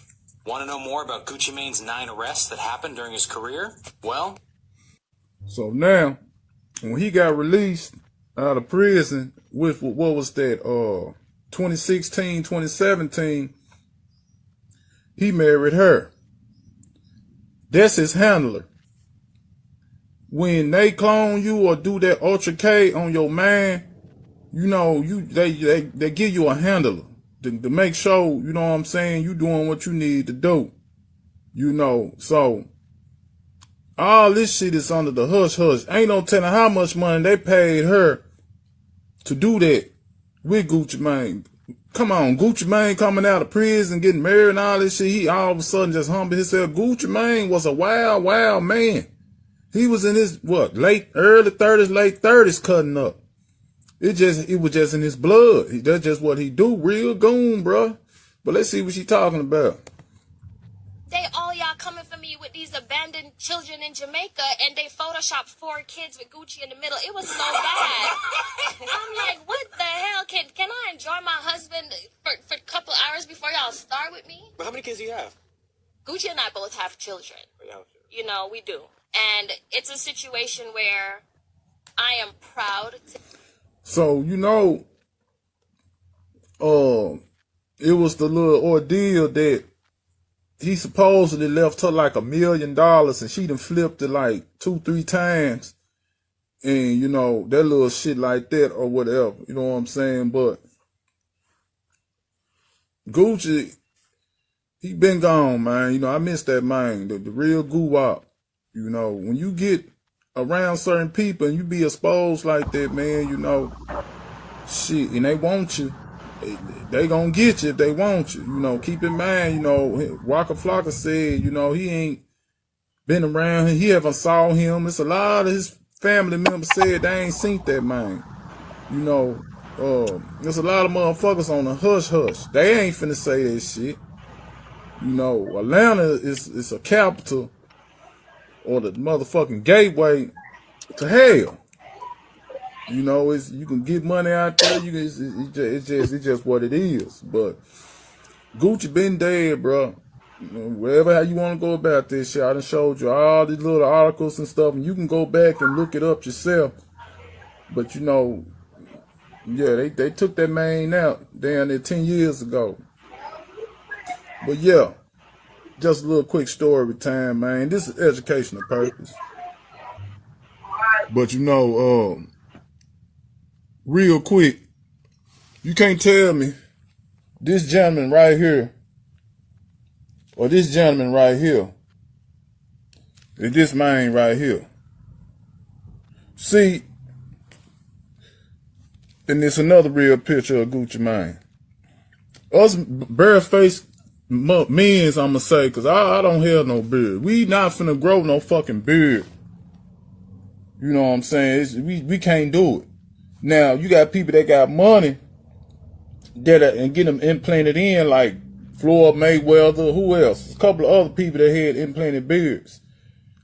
Want to know more about Gucci Mane's 9 arrests that happened during his career? Well, so now, when he got released out of prison with, what was that, 2016, 2017, he married her. That's his handler. When they clone you or do that Ultra K on your man, you know, they give you a handler to make sure, you know what I'm saying, you doing what you need to do. You know, so all this shit is under the hush hush. Ain't no telling how much money they paid her to do that with Gucci Mane. Come on, Gucci Mane coming out of prison, getting married and all this shit. He all of a sudden just humbled himself. Gucci Mane was a wild man. He was in his, early 30s, late 30s cutting up. It was just in his blood. That's just what he do. Real goon, bruh. But let's see what she talking about. All y'all coming for me with these abandoned children in Jamaica, and they photoshopped 4 kids with Gucci in the middle. It was so bad. I'm like, what the hell? Can I enjoy my husband for a couple hours before y'all start with me? But how many kids do you have? Gucci and I both have children. Yeah. You know, we do. And it's a situation where I am proud to... So, you know, it was the little ordeal that he supposedly left her like $1 million, and she done flipped it like 2-3 times. And, you know, that little shit like that or whatever, you know what I'm saying? But Gucci, he been gone, man. You know, I miss that man, the real goo-wop. You know, when you get around certain people and you be exposed like that, man, you know, shit, and they want you. They gonna get you if they want you. You know, keep in mind, you know, Waka Flocka said, you know, he ain't been around. He haven't saw him. It's a lot of his family members said they ain't seen that man. You know, there's a lot of motherfuckers on the hush hush. They ain't finna say that shit. You know, Atlanta is a capital or the motherfucking gateway to hell. You know, you can get money out there. It's just what it is. But Gucci been dead, bro. You know, whatever how you want to go about this shit, I done showed you all these little articles and stuff, and you can go back and look it up yourself. But you know, yeah, they took that man out down there 10 years ago. But yeah, just a little quick story time, man. This is educational purpose. But you know, real quick, you can't tell me this gentleman right here or this gentleman right here is this man right here. See, And it's another real picture of Gucci Mane. Us bare-faced men's, I'ma say, because I don't have no beard. We not finna grow no fucking beard. You know what I'm saying? We can't do it. Now, you got people that got money and get them implanted in, like Floyd Mayweather, who else? A couple of other people that had implanted beards.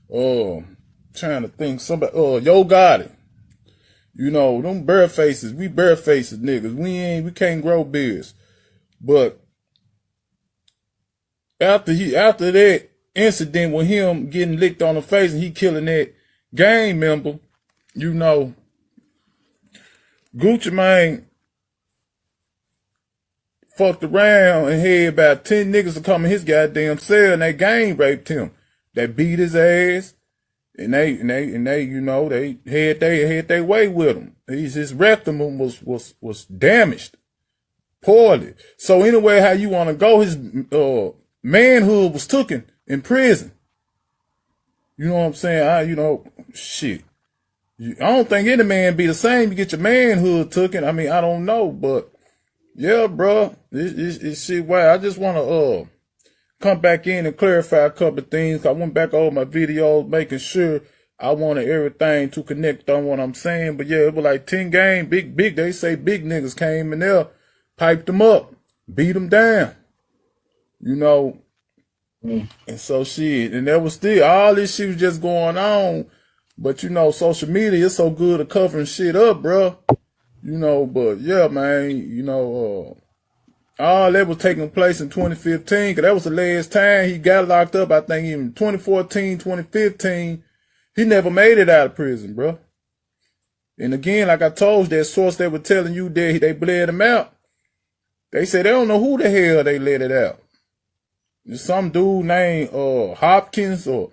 Trying to think, somebody, Yo Gotti. You know, them bare faces, we bare faces niggas. We can't grow beards. But after that incident with him getting licked on the face and he killing that gang member, you know, Gucci Mane fucked around and had about 10 niggas to come in his goddamn cell and they gang raped him. They beat his ass and they you know, they had their way with him. His rectum was damaged poorly. So anyway, how you want to go, his manhood was taken in prison. You know what I'm saying? You know, shit. I don't think any man be the same. You get your manhood taken. I mean, I don't know, but yeah, bro, it's shit. Why? I just want to come back in and clarify a couple of things. I went back over my videos, making sure I wanted everything to connect on what I'm saying. But yeah, it was like 10 game, big. They say big niggas came in there, piped them up, beat them down. You know, and so shit, and there was still all this shit was just going on. But you know, social media is so good at covering shit up, bro. You know, but yeah, man, you know, all that was taking place in 2015, because that was the last time he got locked up. I think in 2014, 2015, he never made it out of prison, bro. And again, like I told you, that source that was telling you that they bled him out, they said they don't know who the hell they let it out. Some dude named Hopkins, or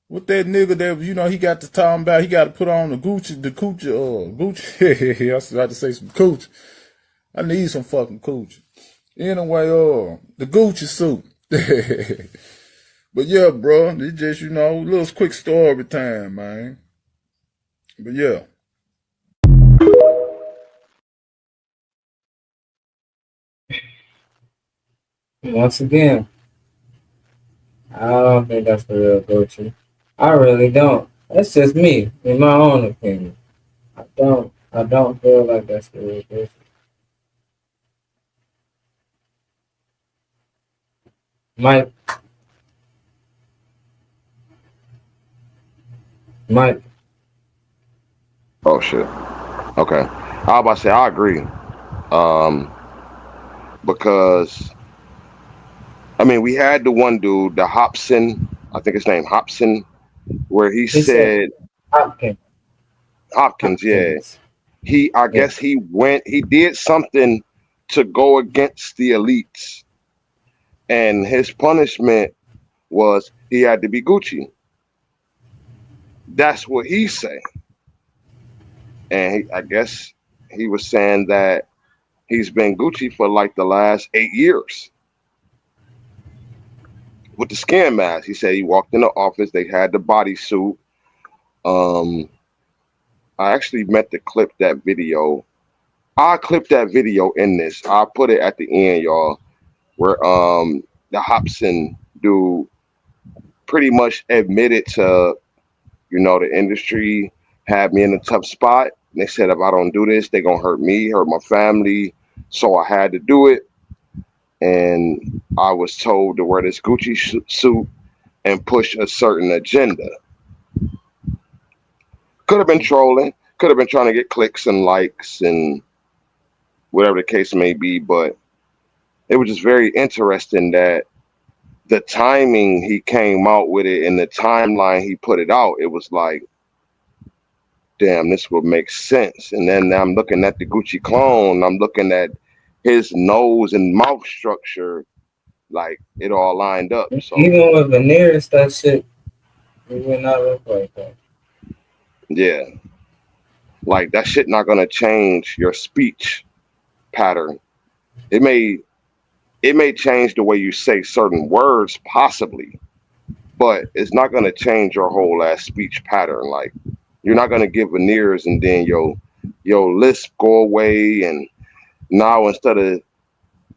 what that nigga that, you know, he got to talking about, he got to put on the Gucci. I was about to say some Gucci. I need some fucking Gucci. Anyway, the Gucci suit. But yeah, bro, it's just, you know, a little quick story time, man. But yeah. Once again, I don't think that's the real Gucci. I really don't. That's just me, in my own opinion. I don't feel like that's the real Gucci. Mike. Oh shit. Okay. I was about to say I agree. Because I mean, we had the one dude, the Hobson, I think his name Hobson, where he said Hopkins, yeah. I guess he did something to go against the elites. And his punishment was he had to be Gucci. That's what he's saying. And I guess he was saying that he's been Gucci for like the last 8 years. With the skin mask, he said he walked in the office. They had the bodysuit. I actually meant to clip that video. I clipped that video in this. I'll put it at the end, y'all, where the Hobson dude pretty much admitted to, you know, the industry had me in a tough spot. And they said if I don't do this, they're gonna hurt me, hurt my family. So I had to do it. And I was told to wear this Gucci suit and push a certain agenda. Could have been trolling, could have been trying to get clicks and likes and whatever the case may be, but it was just very interesting that the timing he came out with it and the timeline he put it out, it was like, damn, this would make sense. And then I'm looking at the Gucci clone, I'm looking at his nose and mouth structure, like it all lined up. So even with veneers, that shit, it would not look like that. Yeah. Like that shit not gonna change your speech pattern. It may change the way you say certain words, possibly, but it's not gonna change your whole ass speech pattern. Like you're not gonna get veneers and then your yo, lisp go away, and now instead of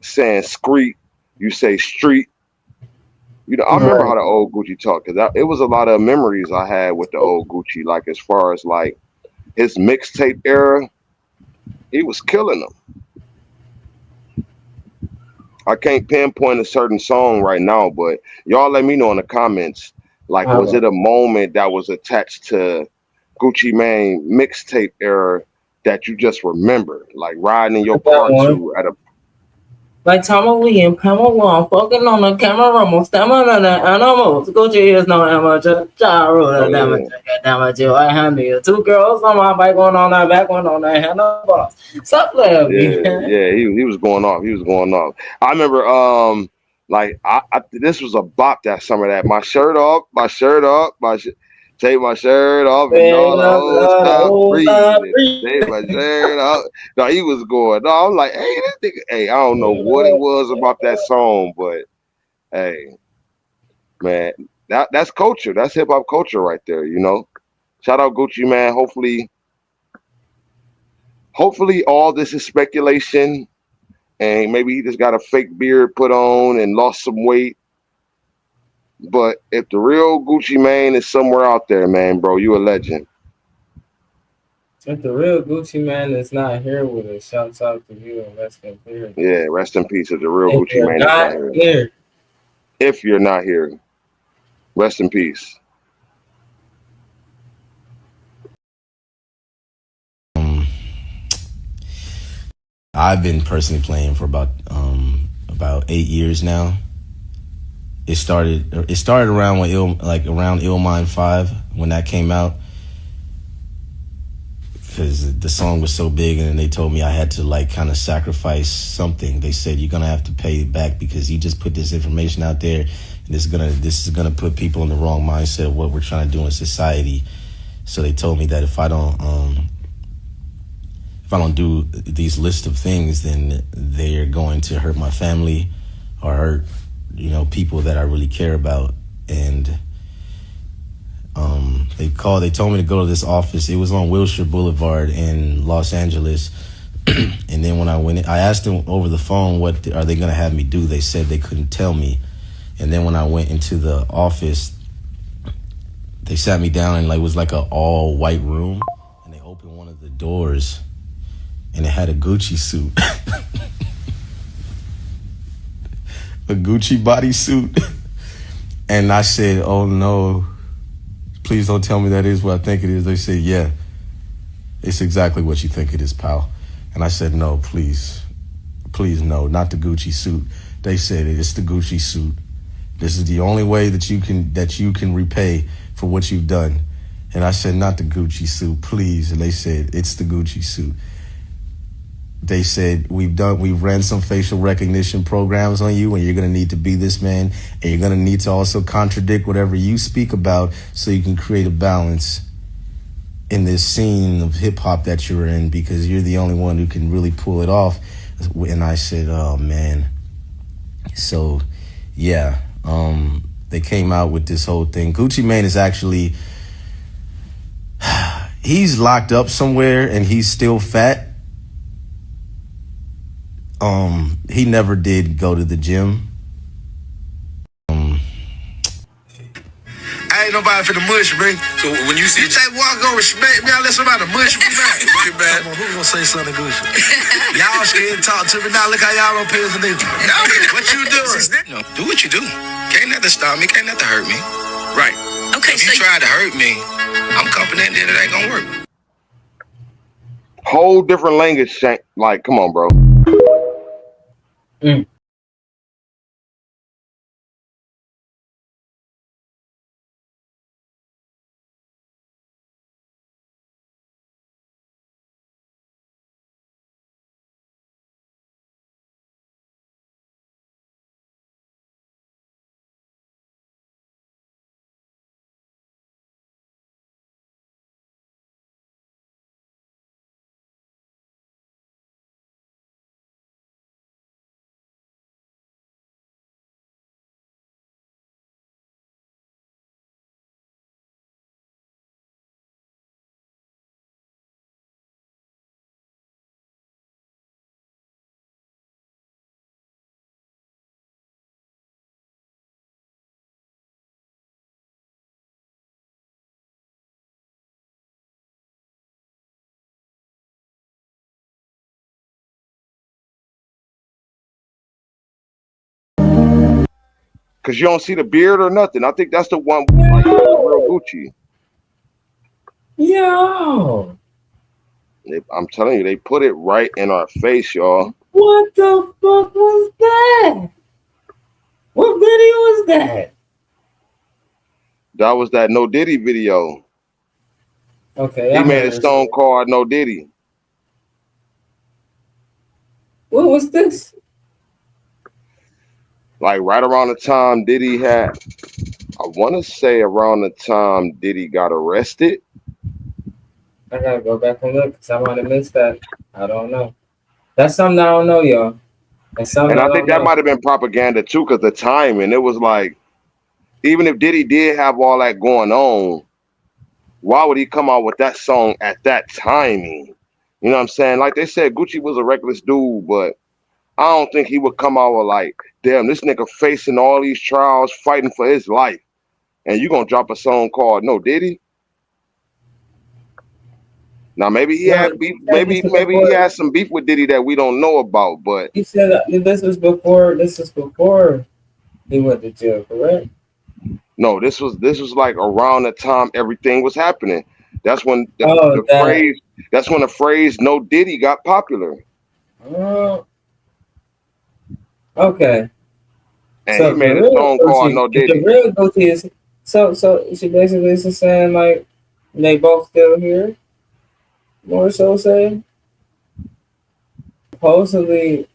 saying screet, you say street. You know, I remember how the old Gucci talked, because it was a lot of memories I had with the old Gucci. Like as far as like his mixtape era, he was killing them. I can't pinpoint a certain song right now, but y'all let me know in the comments. Like, was it a moment that was attached to Gucci Mane mixtape era that you just remember, like riding in your car to at a Like Tom Lee and Pamela fucking on the camera, almost on the animals. Gucci is no amateur. Damage, I hand you 2 girls on my bike, one on that back, one on that handlebars. Stop playing me. yeah, he was going off. He was going off. I remember like I this was a bop that summer, that my shirt off, take my shirt off and all the hoes stop breathing. Take my shirt off. No, he was going. No, I'm like, hey, this nigga, hey, I don't know what it was about that song, but hey, man, that's culture. That's hip hop culture right there, you know. Shout out Gucci, man. Hopefully all this is speculation, and maybe he just got a fake beard put on and lost some weight. But if the real Gucci Mane is somewhere out there, man, bro, you a legend. If the real Gucci Mane is not here with us, shouts out to you and rest in peace. Yeah, rest in peace. If the real If Gucci you're Mane is not not here. here. If you're not here, rest in peace. I've been personally playing for about 8 years now. It started around when around Illmind 5 when that came out, because the song was so big, and they told me I had to like kind of sacrifice something. They said you're gonna have to pay it back because you just put this information out there, and this is gonna put people in the wrong mindset of what we're trying to do in society. So they told me that if I don't do these list of things, then they're going to hurt my family or hurt, people that I really care about. And they told me to go to this office. It was on Wilshire Boulevard in Los Angeles. And then when I went in, I asked them over the phone, what are they going to have me do? They said they couldn't tell me. And then when I went into the office, they sat me down, and it was like an all white room, and they opened one of the doors, and it had a Gucci suit. A Gucci bodysuit. And I said, oh no, please don't tell me that is what I think it is. They said, yeah, it's exactly what you think it is, pal. And I said, no, please no, not the Gucci suit. They said, it's the Gucci suit. This is the only way that you can repay for what you've done. And I said, not the Gucci suit, please. And they said, it's the Gucci suit. They said, we've ran some facial recognition programs on you, and you're going to need to be this man, and you're going to need to also contradict whatever you speak about so you can create a balance in this scene of hip hop that you're in, because you're the only one who can really pull it off. And I said, oh man. So yeah, they came out with this whole thing. Gucci Mane is actually, he's locked up somewhere and he's still fat. He never did go to the gym. I ain't nobody for the mush, bro. So when you see Jay Walker gonna respect me, I let somebody mush me back. Come on, who gonna say something good? Y'all scared to talk to me now. Look how y'all don't pay attention. What you doing? Do what you do. Can't nothing stop me. Can't nothing hurt me. Right. Okay. If you try to hurt me, I'm confident that it ain't gonna work. Whole different language, Shank. Like, come on, bro. Cause you don't see the beard or nothing. I think that's the one like real Gucci. Yo. I'm telling you, they put it right in our face, y'all. What the fuck was that? What video was that? That was that No Diddy video. Okay, He made a song called No Diddy. What was this? Like right around the time Diddy had, I want to say around the time Diddy got arrested. I gotta go back and look because I might have missed that. I don't know. That's something I don't know, y'all. That's something And I I think don't that know. might have been propaganda too, because the timing, it was like, even if Diddy did have all that going on, why would he come out with that song at that timing? You know what I'm saying? Like they said, Gucci was a reckless dude, but I don't think he would come out with like, damn, this nigga facing all these trials, fighting for his life, and you gonna drop a song called No Diddy? Now maybe he had beef, maybe he had some beef with Diddy that we don't know about, but He said this was before he went to jail, correct? no, this was like around the time everything was happening. That's when the phrase "No Diddy" got popular. Okay. And So he made a song called No Diddy. The real Gucci is so she basically is saying like they both still here. More so saying supposedly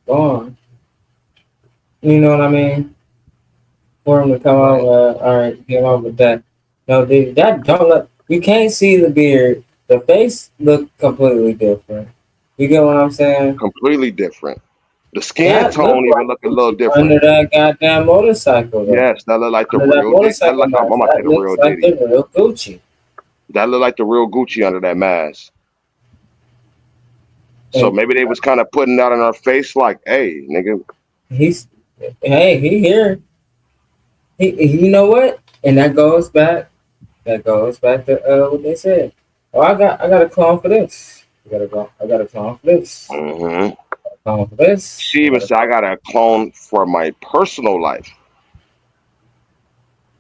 gone. You know what I mean? For him to come out, all right, get on with that. No, that don't look. You can't see the beard. The face look completely different. You get what I'm saying? Completely different. The skin tone even look a little different. Under that goddamn motorcycle, though. Yes, that look like the Under that real Diddy. motorcycle I'm mask, gonna say that the looks real like Diddy. the real Gucci. That look like the real Gucci under that mask. So maybe they was kind of putting that in our face, like, "Hey, nigga, he here. You know what? And that goes back to what they said. Oh, I got a clone for this. I got a clone for this. Mm-hmm. Clone for this. She even said I got a clone for my personal life.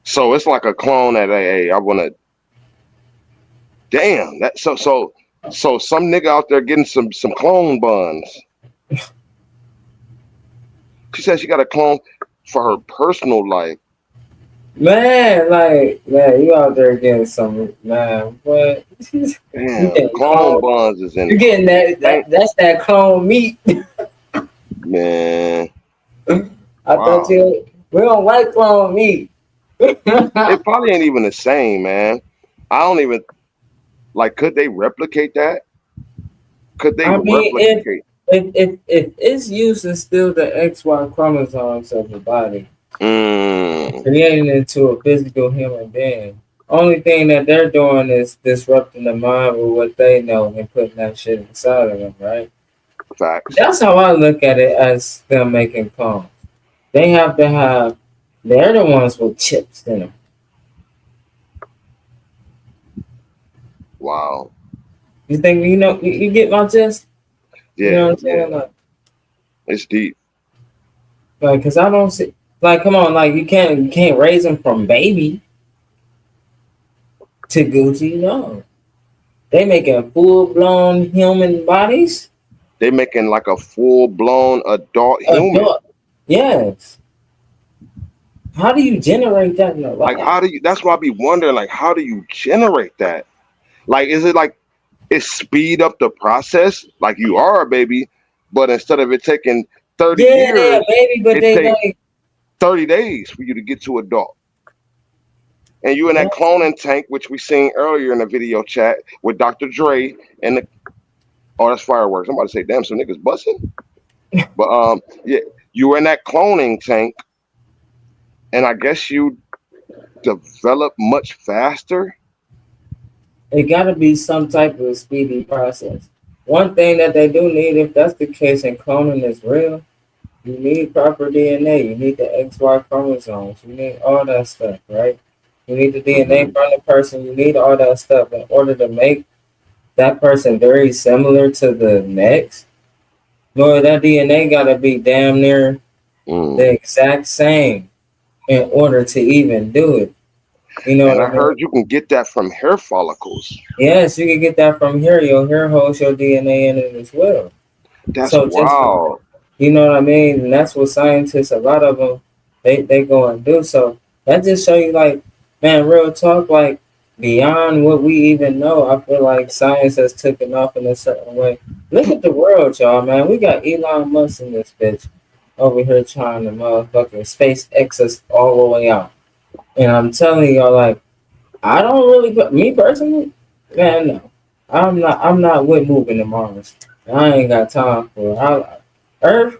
So it's like a clone that hey, I wanna. Damn, that so some nigga out there getting some clone buns. She said she got a clone for her personal life. Man, you out there getting some but damn, clone buns is in. You getting that's that clone meat. Man, I thought we don't like clone meat. It probably ain't even the same, man. I don't even like. Could they replicate that? Could they replicate? If it's using still the XY chromosomes of the body, creating it into a physical human being. Only thing that they're doing is disrupting the mind with what they know and putting that shit inside of them, right? Facts. That's how I look at it as them making clones. They have to have. They're the ones with chips in them. Wow. You think you get my gist? Yeah. You know what I'm saying? Yeah. Like, it's deep. Like, cause I don't see. Like, come on, like you can't raise them from baby to Gucci. No, they making full blown human bodies. They making like a full blown adult human. Yes. How do you generate that in the Like, how do you? That's why I be wondering. Like, how do you generate that? Like, is it like it speed up the process? Like you are a baby, but instead of it taking 30 years, baby, but it takes 30 days for you to get to adult. And you in that cloning tank, which we seen earlier in the video chat with Dr. Dre and the. Oh, that's fireworks. I'm about to say, damn, some niggas busting. But yeah, you were in that cloning tank, and I guess you develop much faster. It got to be some type of speedy process. One thing that they do need, if that's the case and cloning is real, you need proper DNA. You need the XY chromosomes. You need all that stuff, right? You need the DNA from the person. You need all that stuff in order to make that person very similar to the next. No, that DNA got to be damn near the exact same in order to even do it. You know And what I I mean? heard you can get that from hair follicles. Yes, you can get that from hair. Your hair holds your DNA in it as well. That's So just, wild. you know what I mean? And that's what scientists, a lot of them, they go and do. So that just show you, like, man, real talk, like, beyond what we even know, I feel like science has taken off in a certain way. Look at the world, y'all, man. We got Elon Musk in this bitch over here trying to motherfucking SpaceX us all the way out. And I'm telling y'all, like, I don't really, me personally, man, no. I'm not with moving to Mars. I ain't got time for it. Earth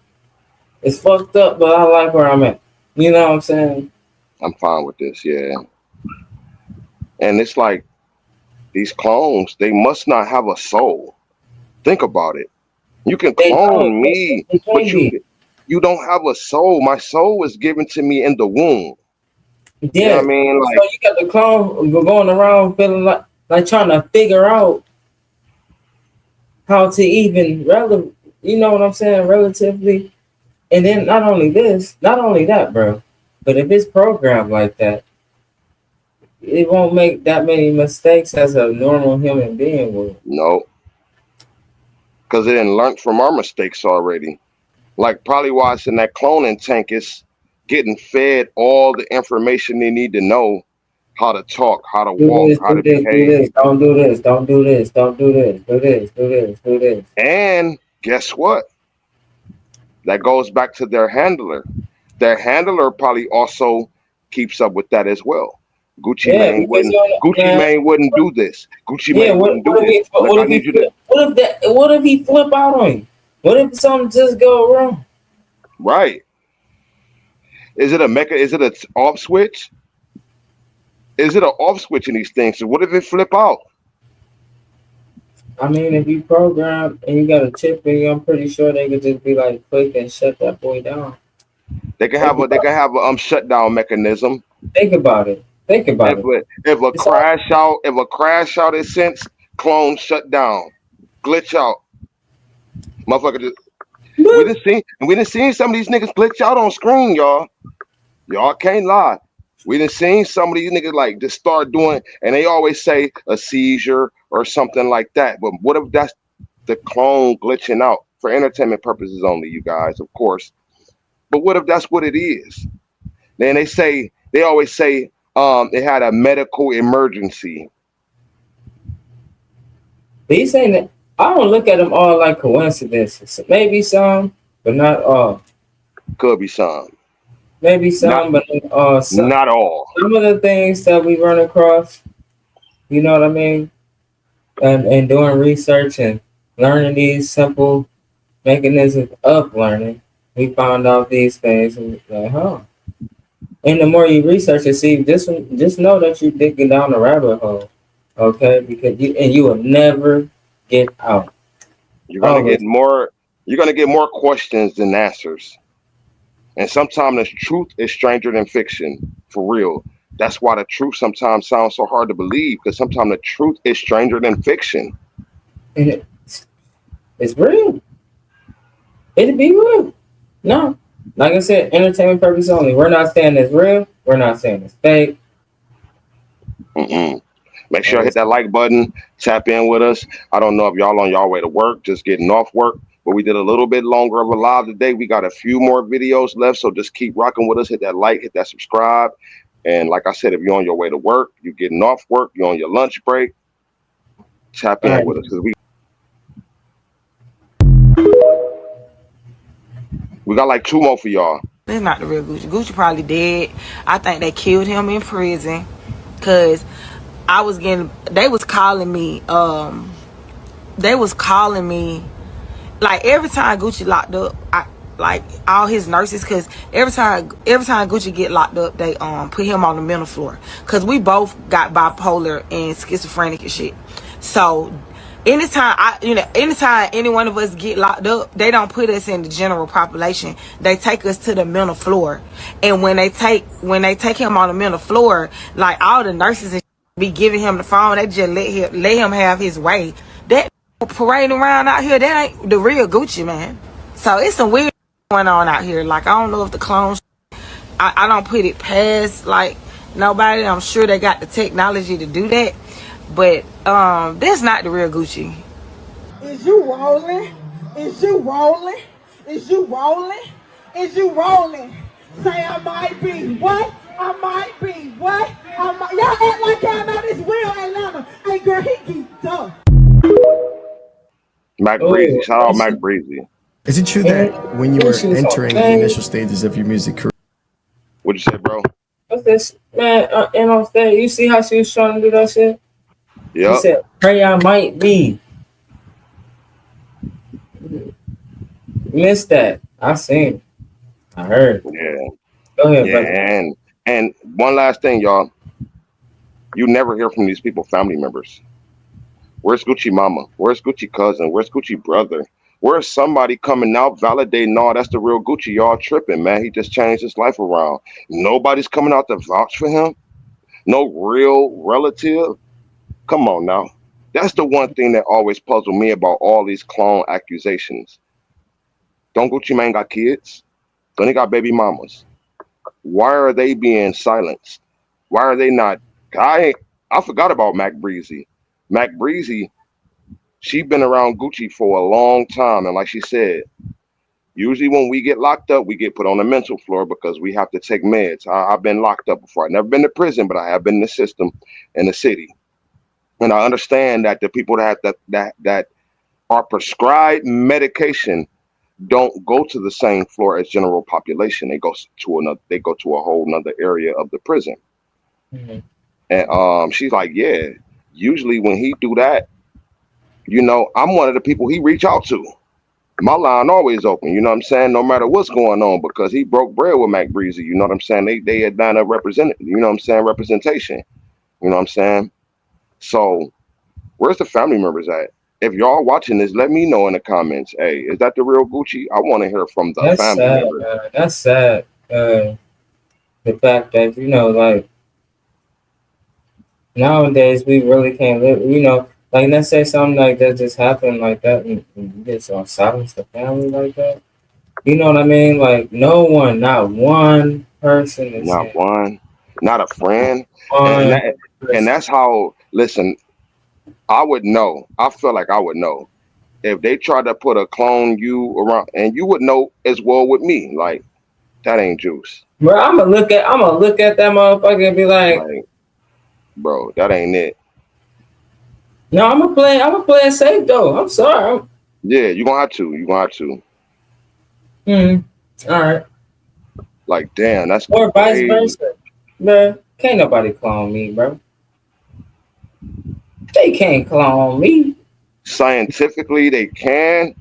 is fucked up, but I like where I'm at. You know what I'm saying? I'm fine with this, yeah. And it's like these clones, they must not have a soul. Think about it. You can clone me, but you don't have a soul. My soul was given to me in the womb. Yeah. You know what I mean? So you got the clone going around feeling like trying to figure out how to even you know what I'm saying, relatively. And then not only that, bro, but if it's programmed like that, it won't make that many mistakes as a normal human being would. No. Because it didn't learn from our mistakes already. Like probably why it's in that cloning tank is getting fed all the information they need to know how to talk, how to walk, how to behave. Don't do this, don't do this, don't do this, do this, do this, do this. And guess what? That goes back to their handler. Their handler probably also keeps up with that as well. Gucci Mane wouldn't do this. Gucci Mane wouldn't do this. What if he flip out on you? What if something just go wrong? Right. Is it an off switch? Is it an off switch in these things? So what if it flip out? I mean, if you program and you got a chip in you, I'm pretty sure they could just be like, click and shut that boy down. They can have a shutdown mechanism. Think about it. Think about it. If a crash out is sensed, clone shut down, glitch out. Motherfucker just we done seen some of these niggas glitch out on screen, y'all. Y'all can't lie. We done seen some of these niggas like just start doing, and they always say a seizure or something like that. But what if that's the clone glitching out for entertainment purposes only, you guys, of course. But what if that's what it is? Then they always say it had a medical emergency. He's saying that I don't look at them all like coincidences. Maybe some, but not all. Could be some. Maybe some, but some. Not all. Some of the things that we run across, you know what I mean? And doing research and learning these simple mechanisms of learning, we found out these things and like, huh. And the more you research and see, just know that you're digging down the rabbit hole, okay? Because you will never get out. You're gonna get more questions than answers. And sometimes the truth is stranger than fiction, for real. That's why the truth sometimes sounds so hard to believe, because sometimes the truth is stranger than fiction. And it's real. It'd be real. No. Like I said, entertainment purpose only. We're not saying it's real. We're not saying it's fake. Make sure I hit that like button. Tap in with us. I don't know if y'all on y'all way to work, just getting off work, but we did a little bit longer of a live today. We got a few more videos left, so just keep rocking with us. Hit that like, hit that subscribe. And like I said, if you're on your way to work, you're getting off work, you're on your lunch break, tap in with us. We got like 2 more for y'all. That's not the real Gucci. Gucci probably dead. I think they killed him in prison. Cause they was calling me like every time Gucci locked up, like all his nurses, cause every time Gucci get locked up, they put him on the mental floor. Cause we both got bipolar and schizophrenic and shit. So anytime any one of us get locked up, they don't put us in the general population. They take us to the mental floor. And when they take him on the mental floor, like all the nurses and be giving him the phone, they just let him have his way. That parading around out here, that ain't the real Gucci, man. So it's some weird going on out here. Like, I don't know if the clones, I don't put it past, like, nobody. I'm sure they got the technology to do that. But that's not the real Gucci. Is you rolling? Is you rolling? Is you rolling? Is you rolling? Say I might be. What? I might be. What? I might. Y'all act like y'all know this real Atlanta. Hey girl, he geeked up. Mac Breezy. Shout out Mac Breezy. Is it true that when you were entering the initial stages of your music career? What'd you say, bro? What's this, man? And on stage, you see how she was trying to do that shit? Yeah. She said, "Pray I might be." Missed that. I seen. I heard. Yeah. Go ahead, Yeah, brother. and one last thing, y'all. You never hear from these people, family members. Where's Gucci mama? Where's Gucci cousin? Where's Gucci brother? Where's somebody coming out validating, no, that's the real Gucci? Y'all tripping, man. He just changed his life around. Nobody's coming out to vouch for him. No real relative. Come on now. That's the one thing that always puzzled me about all these clone accusations. Don't Gucci Mane got kids? Don't he got baby mamas? Why are they being silenced? Why are they not? I forgot about Mac Breezy. Mac Breezy, she been around Gucci for a long time, and like she said, usually when we get locked up, we get put on the mental floor because we have to take meds. I've been locked up before. I've never been to prison, but I have been in the system in the city, and I understand that the people that are prescribed medication don't go to the same floor as general population. They go to another. They go to a whole nother area of the prison. Mm-hmm. And she's like, yeah. Usually when he do that, I'm one of the people he reach out to. My line always open. You know what I'm saying? No matter what's going on, because he broke bread with Mac Breezy. You know what I'm saying? They had done a representation. You know what I'm saying? Representation. You know what I'm saying? So where's the family members at? If y'all watching this, let me know in the comments. Hey, is that the real Gucci? I want to hear from the That's family sad, members. man. That's sad. The fact that, like, nowadays we really can't live, like, let's say something like that just happened like that, and you just silence the family like that. You know what I mean? Like, no one, not one person is Not saying, one, not a friend. And one that, and person. that's how, listen, I would know. I feel like I would know if they try to put a clone you around, and you would know as well with me. Like, that ain't juice. Bro, I'm gonna look at that motherfucker and be like, bro, that ain't it. No, I'm gonna play it safe though. I'm sorry. Yeah, you're gonna have to. You're gonna have to. All right. Like, damn, that's or vice crazy. versa. Man, can't nobody clone me, bro. They can't clone me. Scientifically, they can,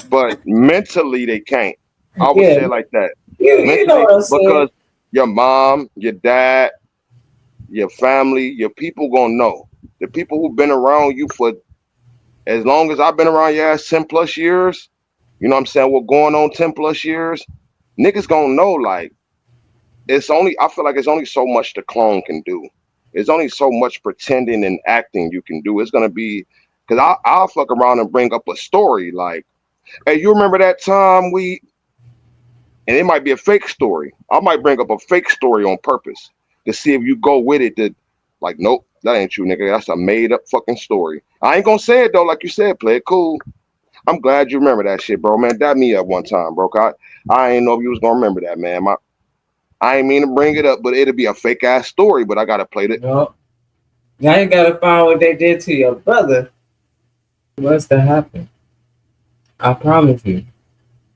but mentally, they can't. I would say it like that. You know what I'm saying? Because your mom, your dad, your family, your people gonna know. The people who've been around you for as long as I've been around your ass, 10 plus years, you know what I'm saying? We're going on 10 plus years. Niggas gonna know, like, I feel like it's only so much the clone can do. There's only so much pretending and acting you can do. It's gonna be, because I'll fuck around and bring up a story like, hey, you remember that time and it might be a fake story. I might bring up a fake story on purpose to see if you go with it. Like, nope, that ain't you, nigga. That's a made up fucking story. I ain't gonna say it though, like you said, play it cool. I'm glad you remember that shit, bro. Man, that me at one time, bro. I ain't know if you was gonna remember that, man. I ain't mean to bring it up, but it'll be a fake ass story, but I gotta play it. No. Now you gotta find what they did to your brother. What's that happen? I promise you.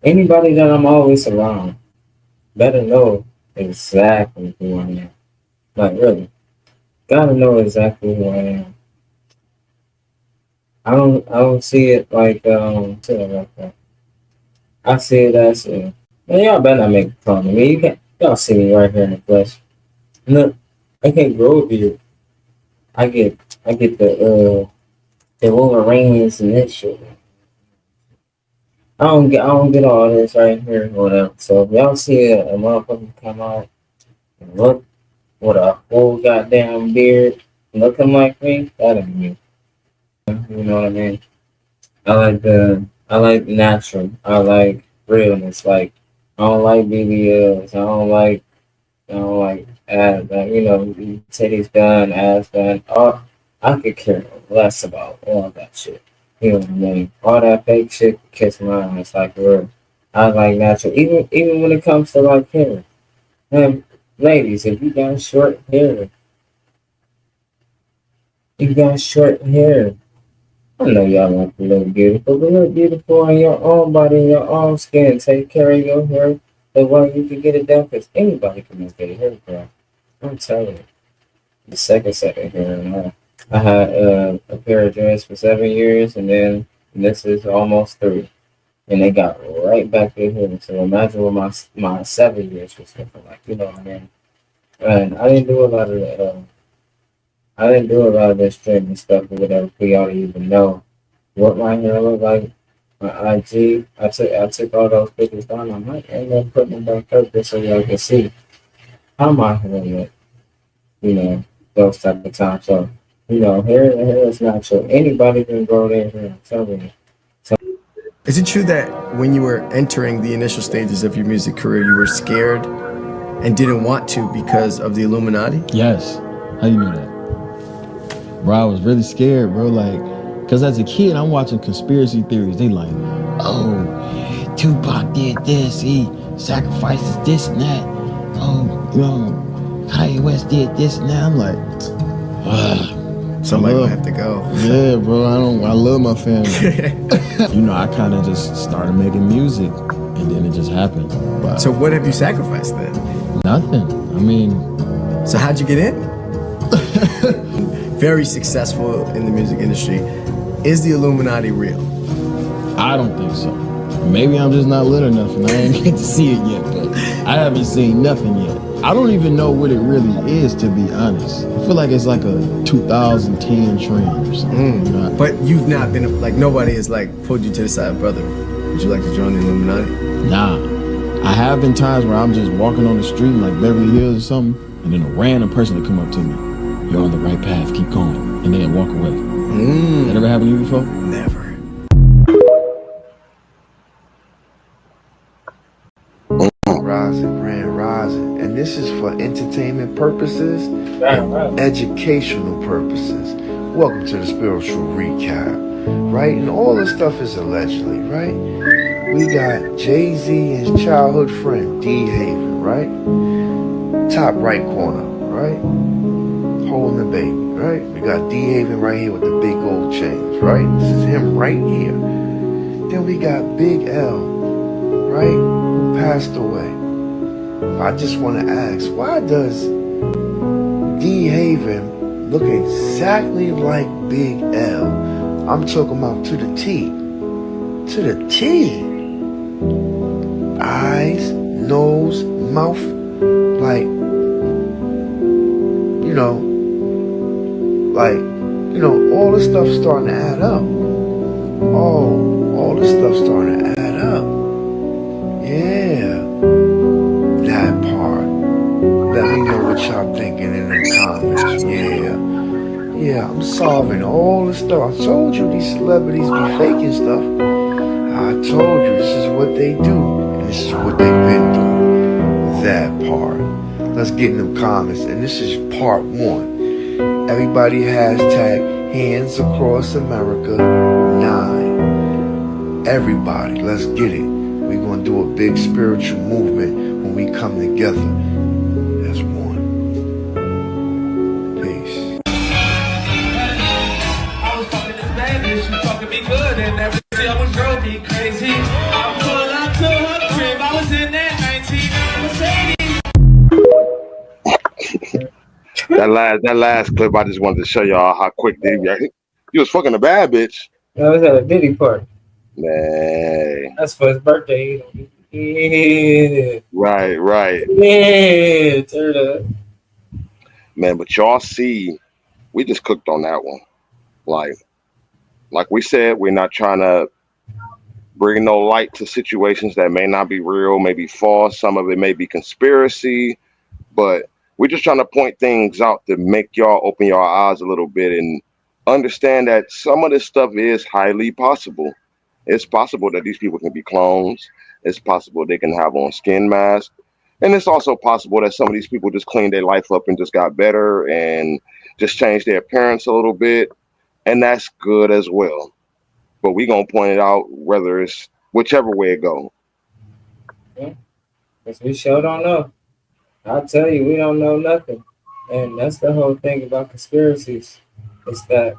Anybody that I'm always around better know exactly who I am. Like, really. Gotta know exactly who I am. I don't see it like that. I see it as man, y'all better not make fun of me. Y'all see me right here in the flesh. Look, I can't grow a beard. I get the Wolverines and that shit. I don't get all this right here or whatever. So if y'all see a motherfucker come out and look with a whole goddamn beard looking like me, that ain't me. You know what I mean? I like natural. I like realness. Like, I don't like BBLs. I don't like ass, you know, titties done, ass done. All, I could care less about all that shit. You know what I mean? All that fake shit kiss my ass like real. I like natural. Even when it comes to like hair. Man, ladies, if you got short hair, you got short hair. I know y'all like to look beautiful, but look beautiful on your own body and your own skin. Take care of your hair the way you can get it done, because anybody can make their hair grow. I'm telling you. The second set of hair. And I had a pair of dreads for 7 years, and then this is almost 3. And they got right back to here. So imagine what my 7 years was looking like. You know what I mean? And I didn't do a lot of that. I didn't do a lot of this streaming stuff or whatever for y'all to even know what my hair looked like. My IG, I took all those pictures down. I might end up putting them back up just so y'all can see how my hair look. You know, those type of times. So, you know, hair is natural. Anybody can grow their hair. I'm telling you. Is it true that when you were entering the initial stages of your music career, you were scared and didn't want to because of the Illuminati? Yes. How you know that? Bro, I was really scared, bro. Like, because as a kid, I'm watching conspiracy theories. They like, oh, Tupac did this. He sacrifices this and that. Oh, you know, Kanye West did this and that. I'm like, somebody might have to go. Yeah, bro. I love my family. You know, I kind of just started making music, and then it just happened. But so what have you sacrificed then? Nothing. I mean, so how'd you get in? Very successful in the music industry. Is the Illuminati real? I don't think so. Maybe I'm just not lit enough and I ain't get to see it yet, but I haven't seen nothing yet. I don't even know what it really is, to be honest. I feel like it's like a 2010 trend or something. You know? But you've not been, like, nobody has, like, pulled you to the side, brother. Would you like to join the Illuminati? Nah. I have been times where I'm just walking on the street in, like, Beverly Hills or something, and then a random person will come up to me. You're on the right path, keep going. And then walk away. That ever happened to you before? Never. Rising, Grand Rising. And this is for entertainment purposes and educational purposes. Welcome to the spiritual recap, right? And all this stuff is allegedly, right? We got Jay-Z and his childhood friend, D. Haven, right? Top right corner, right? Holding the baby, right? We got D. Haven right here with the big gold chains, right? This is him right here. Then we got Big L, right? Who passed away. I just want to ask, why does D. Haven look exactly like Big L? I'm talking about to the T. To the T. Eyes, nose, mouth, like, you know, all this stuff's starting to add up. All this stuff's starting to add up. Yeah. That part. Let me know what y'all thinking in the comments. Yeah, I'm solving all this stuff. I told you these celebrities be faking stuff. I told you this is what they do. And this is what they've been doing. That part. Let's get in them comments. And this is part 1. Everybody hashtag hands across America 9. Everybody, let's get it. We're going to do a big spiritual movement when we come together as one. Peace. I was fucking this bad bitch, she fucking me good, and every other girl be crazy. I pulled up to her crib, I was in that 19 Mercedes. That last clip, I just wanted to show y'all how quick he was fucking a bad bitch. That was at a Diddy party. Man. That's for his birthday. Yeah. Right. Yeah, turn up. Man, but y'all see, we just cooked on that one. Like we said, we're not trying to bring no light to situations that may not be real, may be false. Some of it may be conspiracy, but we're just trying to point things out to make y'all open your eyes a little bit and understand that some of this stuff is highly possible. It's possible that these people can be clones. It's possible they can have on skin masks. And it's also possible that some of these people just cleaned their life up and just got better and just changed their appearance a little bit. And that's good as well. But we going to point it out whether it's whichever way it go. Yeah. Because we sure don't know. I tell you, we don't know nothing. And that's the whole thing about conspiracies. It's that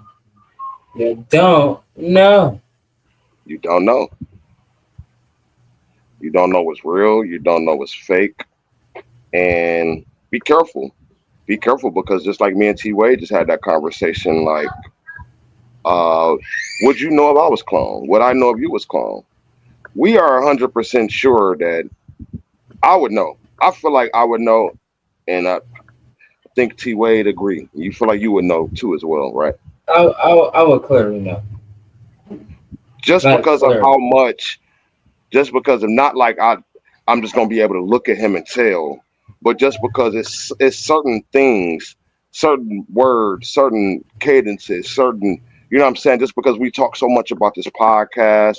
you don't know. You don't know. You don't know what's real. You don't know what's fake. And be careful. Be careful because just like me and T Wade just had that conversation, like, would you know if I was clone? Would I know if you was clone? We are 100% sure that I would know. I feel like I would know, and I think T Wade agree. You feel like you would know too as well, right? I would clearly know. Just Like because of clearly. how much, just because of not like I'm just gonna be able to look at him and tell, but just because it's certain things, certain words, certain cadences, certain, you know what I'm saying? Just because we talk so much about this podcast,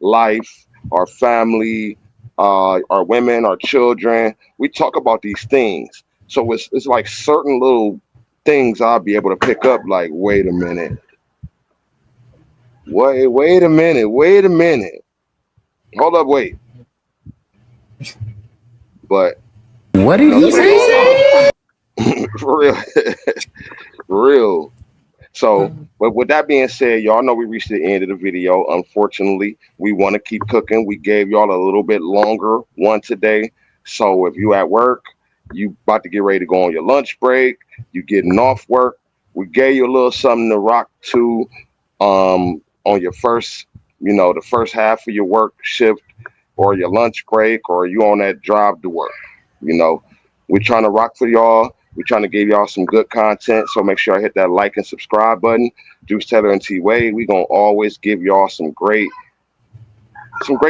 life, our family, our women, our children, we talk about these things. So it's like certain little things I'll be able to pick up. Like, wait a minute, wait a minute, hold up, wait. But what did he say? For real. For real. So, but with that being said, y'all know we reached the end of the video. Unfortunately, we want to keep cooking. We gave y'all a little bit longer one today. So if you at work, you about to get ready to go on your lunch break, you getting off work, we gave you a little something to rock to on your first, the first half of your work shift or your lunch break or you on that drive to work. We're trying to rock for y'all. We're trying to give y'all some good content. So make sure I hit that like and subscribe button. Juice Taylor and T Wade, we're gonna always give y'all some great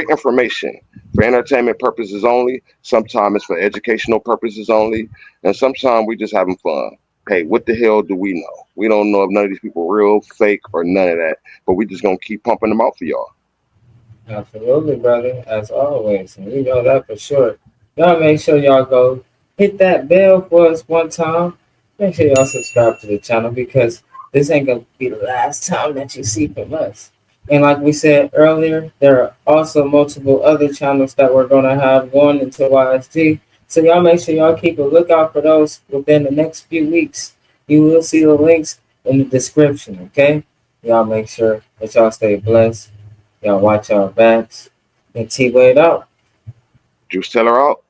information for entertainment purposes only. Sometimes it's for educational purposes only, and sometimes we just having fun. Hey, what the hell do we know? We don't know if none of these people are real, fake, or none of that. But we just gonna keep pumping them out for y'all. Absolutely, brother, as always. And we know that for sure. Y'all make sure y'all go hit that bell for us one time. Make sure y'all subscribe to the channel because this ain't going to be the last time that you see from us. And like we said earlier, there are also multiple other channels that we're going to have going into YSG. So y'all make sure y'all keep a lookout for those within the next few weeks. You will see the links in the description, okay? Y'all make sure that y'all stay blessed. Y'all watch our backs. And T-Wade out. Juice Teller out.